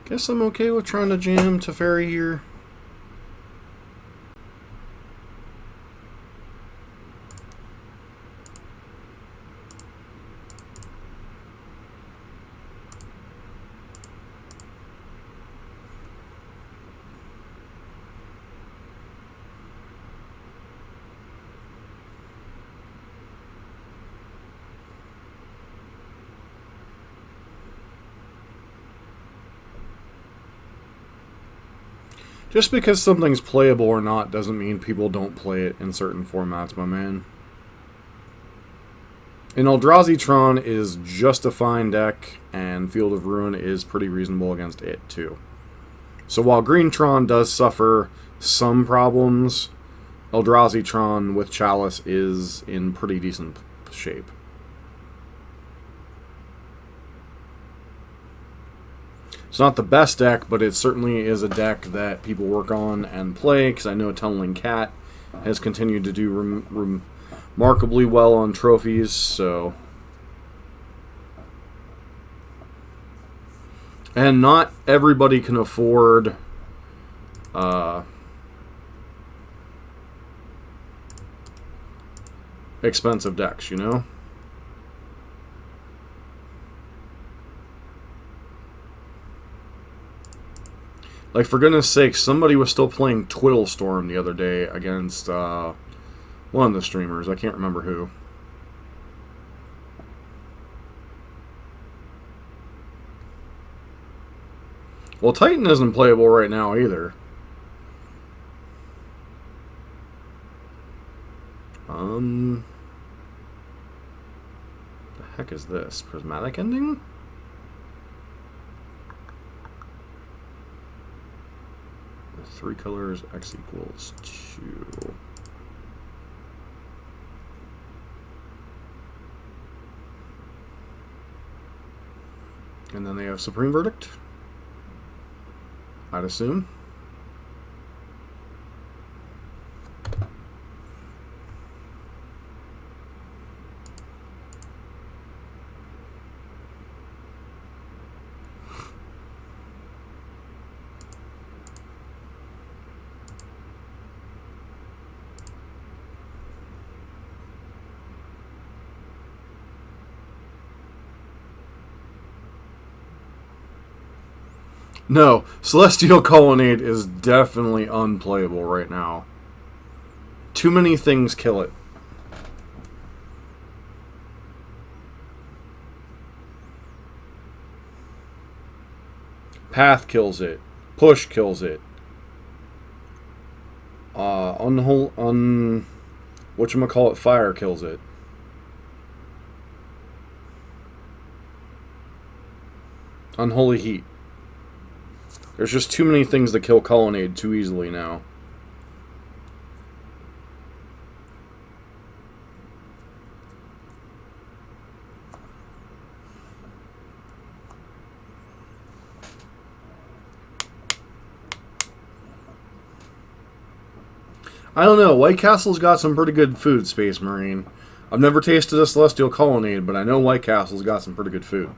Guess I'm okay with trying to jam Teferi here. Just because something's playable or not doesn't mean people don't play it in certain formats, my man. And Eldrazi Tron is just a fine deck, and Field of Ruin is pretty reasonable against it, too. So while Green Tron does suffer some problems, Eldrazi Tron with Chalice is in pretty decent shape. It's not the best deck, but it certainly is a deck that people work on and play, because I know Tunneling Cat has continued to do remarkably well on trophies, so... And not everybody can afford expensive decks, you know? Like, for goodness sake, somebody was still playing Twiddlestorm the other day against one of the streamers. I can't remember who. Well, Titan isn't playable right now either. The heck is this? Prismatic Ending? Three colors, X equals 2. And then they have Supreme Verdict, I'd assume. No, Celestial Colonnade is definitely unplayable right now. Too many things kill it. Path kills it. Push kills it. Whatchamacallit, Fire kills it. Unholy Heat. There's just too many things that kill Colonnade too easily now. I don't know. White Castle's got some pretty good food, Space Marine. I've never tasted a Celestial Colonnade, but I know White Castle's got some pretty good food.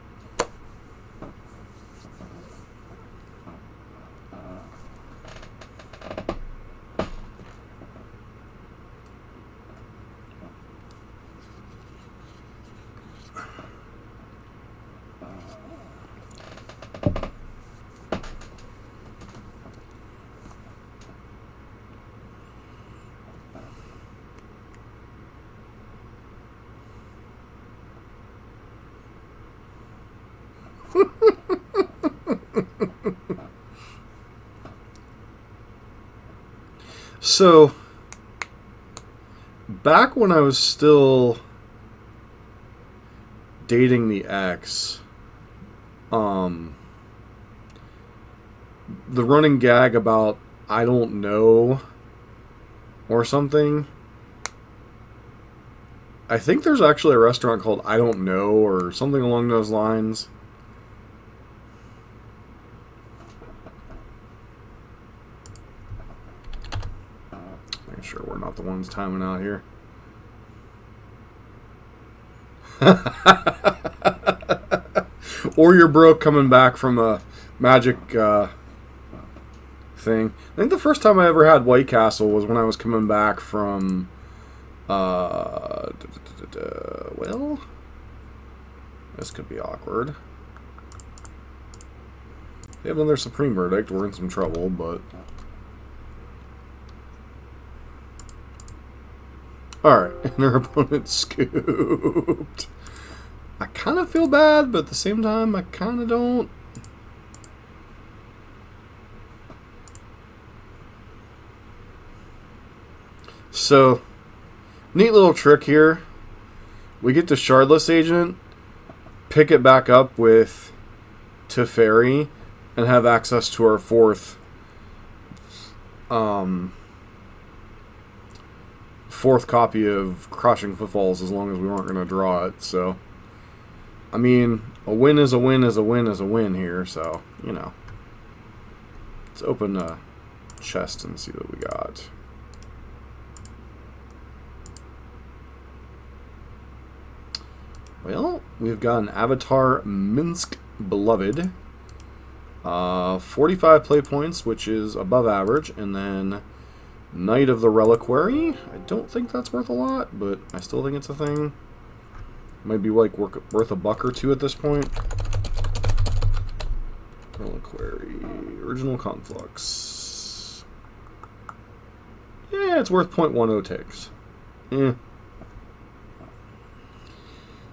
So, back when I was still dating the ex, the running gag about I don't know or something. I think there's actually a restaurant called I Don't Know or something along those lines. Make sure we're not the ones timing out here. Or you're broke coming back from a magic thing. I think the first time I ever had White Castle was when I was coming back from well, this could be awkward. They have another Supreme Verdict. We're in some trouble, but alright, and their opponent scooped. I kind of feel bad, but at the same time, I kind of don't. So, neat little trick here. We get to Shardless Agent, pick it back up with Teferi, and have access to our fourth copy of Crushing Footfalls as long as we weren't going to draw it. So, I mean, a win is a win is a win is a win here. So, you know. Let's open the chest and see what we got. Well, we've got an Avatar Minsk Beloved. 45 play points, which is above average. And then Knight of the Reliquary. I don't think that's worth a lot, but I still think it's a thing. Might be like worth a buck or two at this point. Reliquary. Original Conflux. Yeah, it's worth 0.10 ticks. Eh.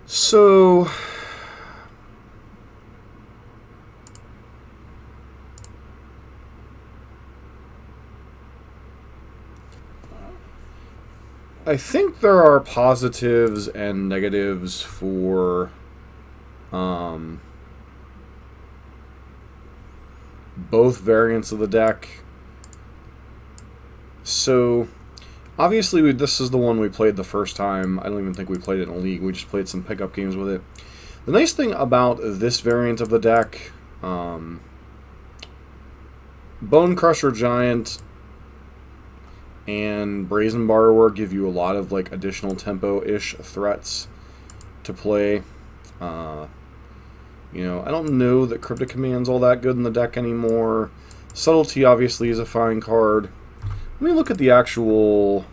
So, I think there are positives and negatives for both variants of the deck. So, obviously, this is the one we played the first time. I don't even think we played it in a league. We just played some pickup games with it. The nice thing about this variant of the deck, Bone Crusher Giant and Brazen Borrower give you a lot of like additional tempo-ish threats to play. You know, I don't know that Cryptic Command's all that good in the deck anymore. Subtlety obviously is a fine card. Let me look at the actual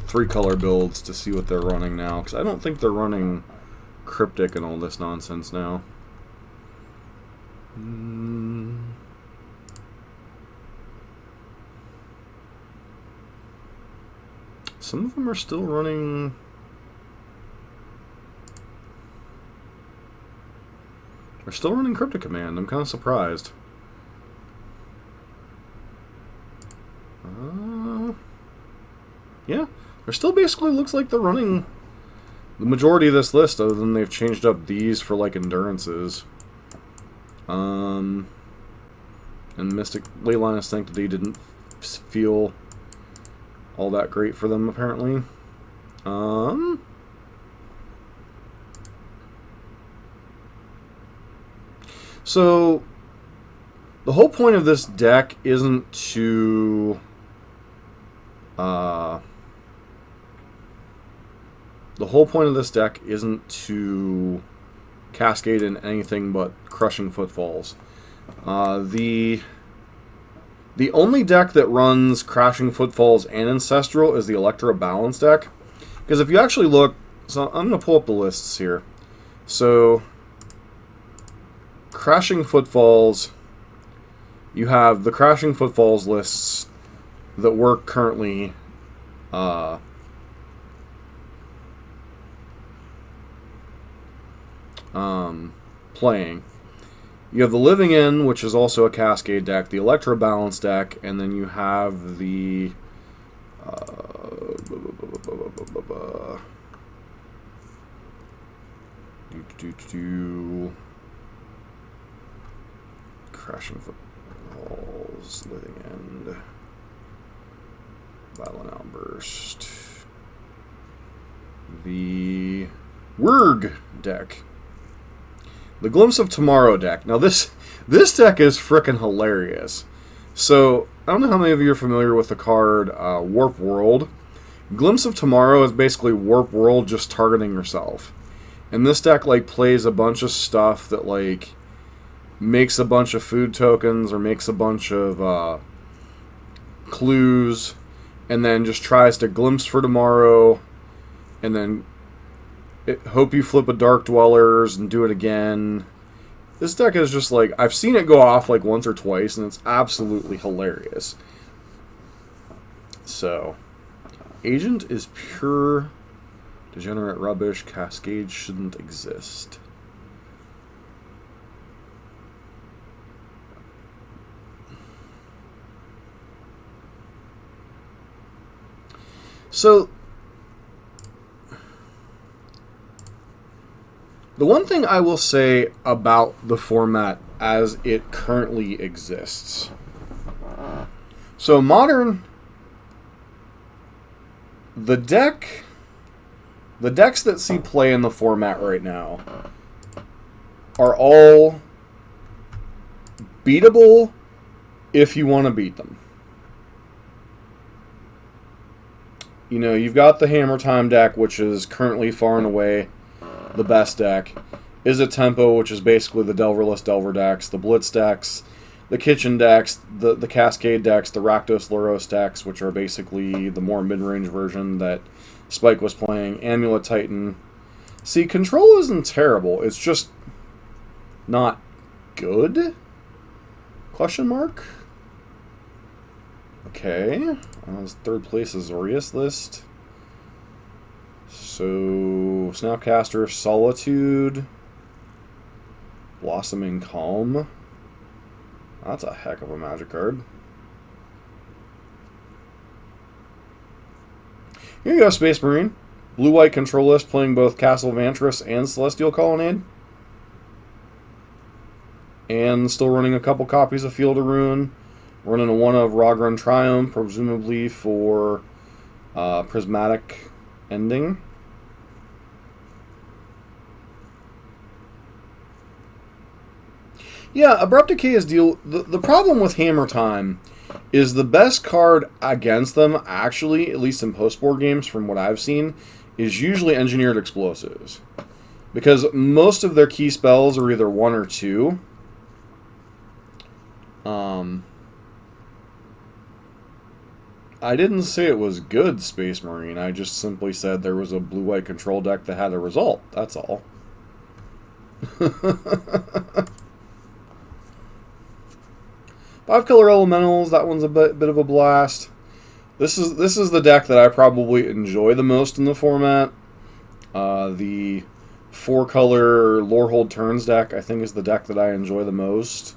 three-color builds to see what they're running now, because I don't think they're running Cryptic and all this nonsense now. Some of them are still running. They're still running Cryptic Command. I'm kind of surprised. Yeah, there still basically looks like they're running the majority of this list, other than they've changed up these for like endurances. And Mystic Leyline Sanctity didn't feel all that great for them, apparently. So, the whole point of this deck isn't to cascade in anything but Crushing Footfalls. The only deck that runs Crashing Footfalls and Ancestral is the Electra Balance deck. Because if you actually look, so I'm going to pull up the lists here. So, Crashing Footfalls, you have the Crashing Footfalls lists that we're currently playing. You have the Living In, which is also a Cascade deck, the Electro Balance deck, and then you have the Crashing Footballs, Living End, Violent Outburst, the Wurg deck, the Glimpse of Tomorrow deck. Now this deck is frickin' hilarious. So I don't know how many of you are familiar with the card Warp World. Glimpse of Tomorrow is basically Warp World just targeting yourself. And this deck like plays a bunch of stuff that like makes a bunch of food tokens or makes a bunch of clues, and then just tries to glimpse for tomorrow, and then hope you flip a Dark Dwellers and do it again. This deck is just like, I've seen it go off like once or twice, and it's absolutely hilarious. So, Agent is pure degenerate rubbish. Cascade shouldn't exist. So, the one thing I will say about the format as it currently exists. So, Modern, the decks that see play in the format right now are all beatable if you want to beat them. You know, you've got the Hammer Time deck, which is currently far and away the best deck. Is a Tempo, which is basically the Delverless Delver decks, the Blitz decks, the Kitchen decks, the Cascade decks, the Rakdos Luros decks, which are basically the more mid-range version that Spike was playing, Amulet Titan. See, Control isn't terrible, it's just not good? Question mark? Okay. Third place is Aureus list. So, Snapcaster, Solitude, Blossoming Calm. That's a heck of a Magic card. Here you go, Space Marine. Blue-white control list playing both Castle of Antris and Celestial Colonnade. And still running a couple copies of Field of Ruin. Running a one of Rogrun Triumph, presumably for Prismatic Ending. Yeah, Abrupt Decay is deal. The problem with Hammer Time is the best card against them, actually, at least in post-board games from what I've seen, is usually Engineered Explosives. Because most of their key spells are either 1 or 2. I didn't say it was good, Space Marine. I just simply said there was a blue-white control deck that had a result. That's all. 5-color elementals. That one's a bit of a blast. This is the deck that I probably enjoy the most in the format. The 4-color Lorehold Turns deck, I think, is the deck that I enjoy the most.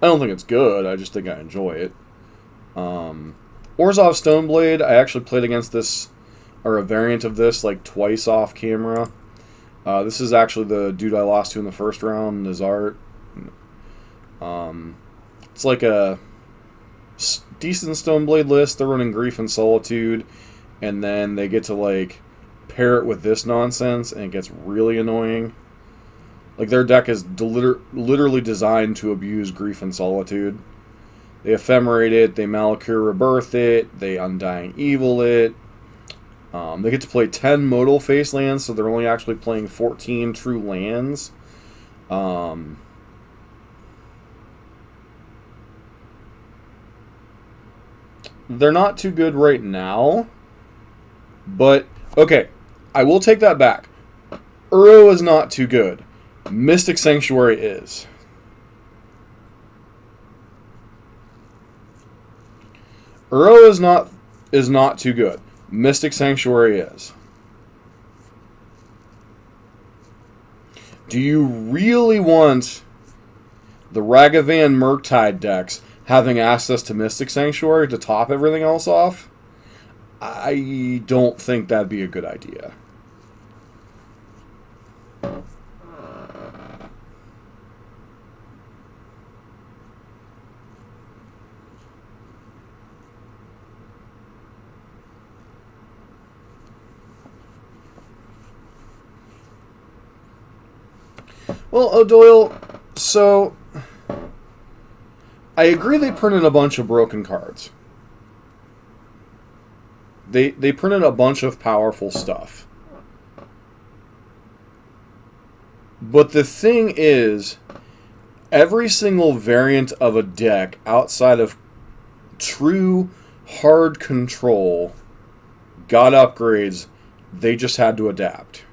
I don't think it's good. I just think I enjoy it. Orzhov Stoneblade, I actually played against this, or a variant of this, like twice off camera. This is actually the dude I lost to in the first round, Nizart. It's like a decent Stoneblade list. They're running Grief and Solitude, and then they get to like pair it with this nonsense, and it gets really annoying. Like, their deck is literally designed to abuse Grief and Solitude. They Ephemerate it, they Malakir Rebirth it, they Undying Evil it. They get to play 10 modal face lands, so they're only actually playing 14 true lands. They're not too good right now, but, okay, I will take that back. Uro is not too good. Mystic Sanctuary is. Uro is not too good. Mystic Sanctuary is. Do you really want the Ragavan Murktide decks having access to Mystic Sanctuary to top everything else off, I don't think that'd be a good idea. Well, O'Doyle, so I agree they printed a bunch of broken cards. They printed a bunch of powerful stuff. But the thing is, every single variant of a deck outside of true hard control got upgrades. They just had to adapt.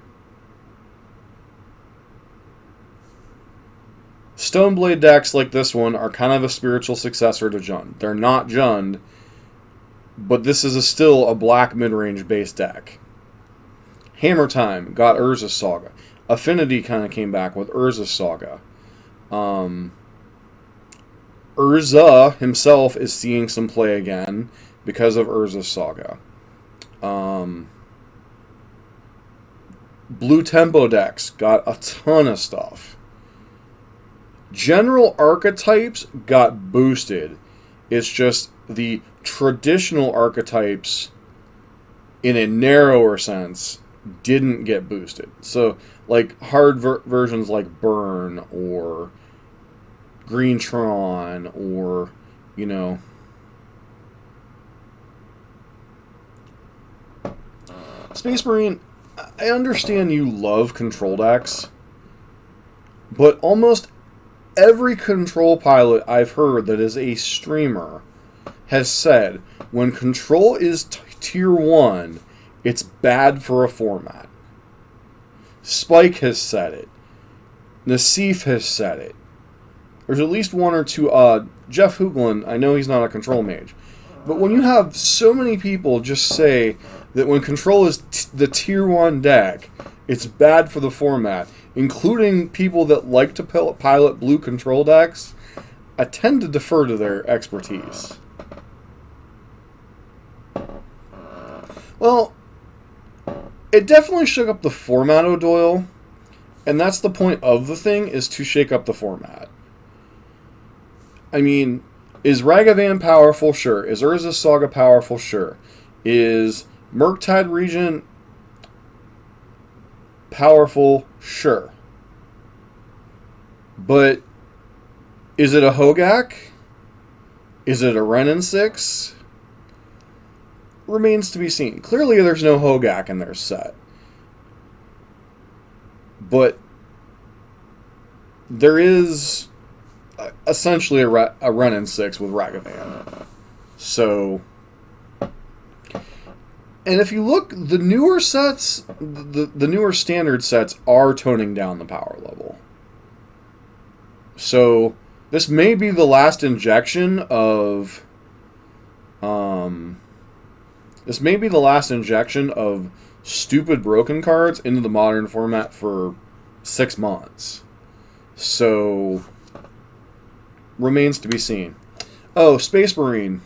Stoneblade decks like this one are kind of a spiritual successor to Jund. They're not Jund, but this is still a black mid-range base deck. Hammer Time got Urza's Saga. Affinity kind of came back with Urza's Saga. Urza himself is seeing some play again because of Urza's Saga. Blue Tempo decks got a ton of stuff. General archetypes got boosted. It's just the traditional archetypes, in a narrower sense, didn't get boosted. So, like, hard versions like Burn, or Greentron, or, you know... Space Marine, I understand you love control decks, but almost every control pilot I've heard that is a streamer has said when control is tier 1, it's bad for a format. Spike has said it. Nassif has said it. There's at least one or two. Jeff Hooglin, I know he's not a control mage, but when you have so many people just say that when control is the tier 1 deck, it's bad for the format, including people that like to pilot blue control decks, I tend to defer to their expertise. Well, it definitely shook up the format, O'Doyle, and that's the point of the thing, is to shake up the format. I mean, is Ragavan powerful? Sure. Is Urza's Saga powerful? Sure. Is Murktide Regent powerful? Sure. But is it a Hogak? Is it a Renin 6? Remains to be seen. Clearly there's no Hogak in their set. But there is essentially a Renin 6 with Ragavan. So... And if you look, the newer sets, the newer standard sets are toning down the power level. So this may be the last injection of, stupid broken cards into the modern format for 6 months. So remains to be seen. Oh, Space Marine.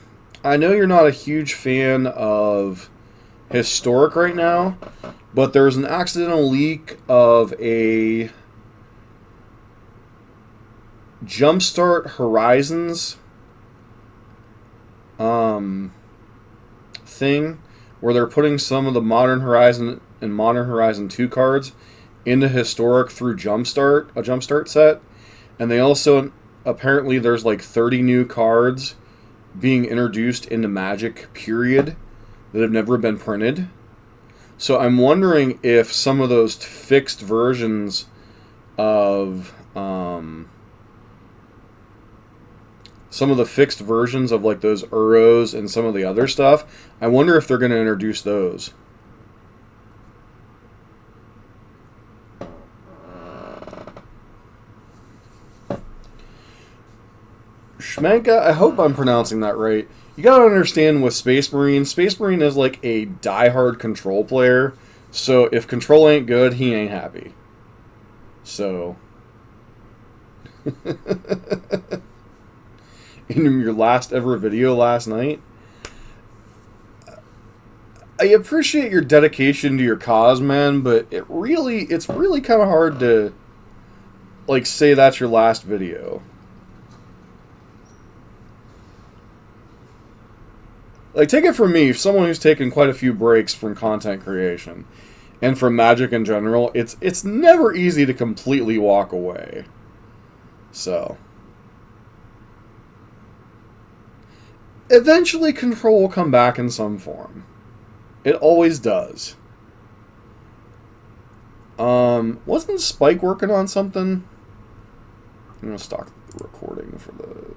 I know you're not a huge fan of Historic right now, but there's an accidental leak of a Jumpstart Horizons thing where they're putting some of the Modern Horizon and Modern Horizon 2 cards into Historic through Jumpstart, a Jumpstart set. And they also, apparently there's like 30 new cards being introduced into Magic, period, that have never been printed. So I'm wondering if some of those fixed versions of like those Uros and some of the other stuff, I wonder if they're going to introduce those. Schmenka, I hope I'm pronouncing that right. You gotta understand with Space Marine is like a diehard control player, so if control ain't good, he ain't happy. So... in your last ever video last night. I appreciate your dedication to your cause, man, but it's really kind of hard to, like, say that's your last video. Like, take it from me, someone who's taken quite a few breaks from content creation and from Magic in general, it's never easy to completely walk away. So, eventually Control will come back in some form. It always does. Wasn't Spike working on something? I'm gonna stop the recording for the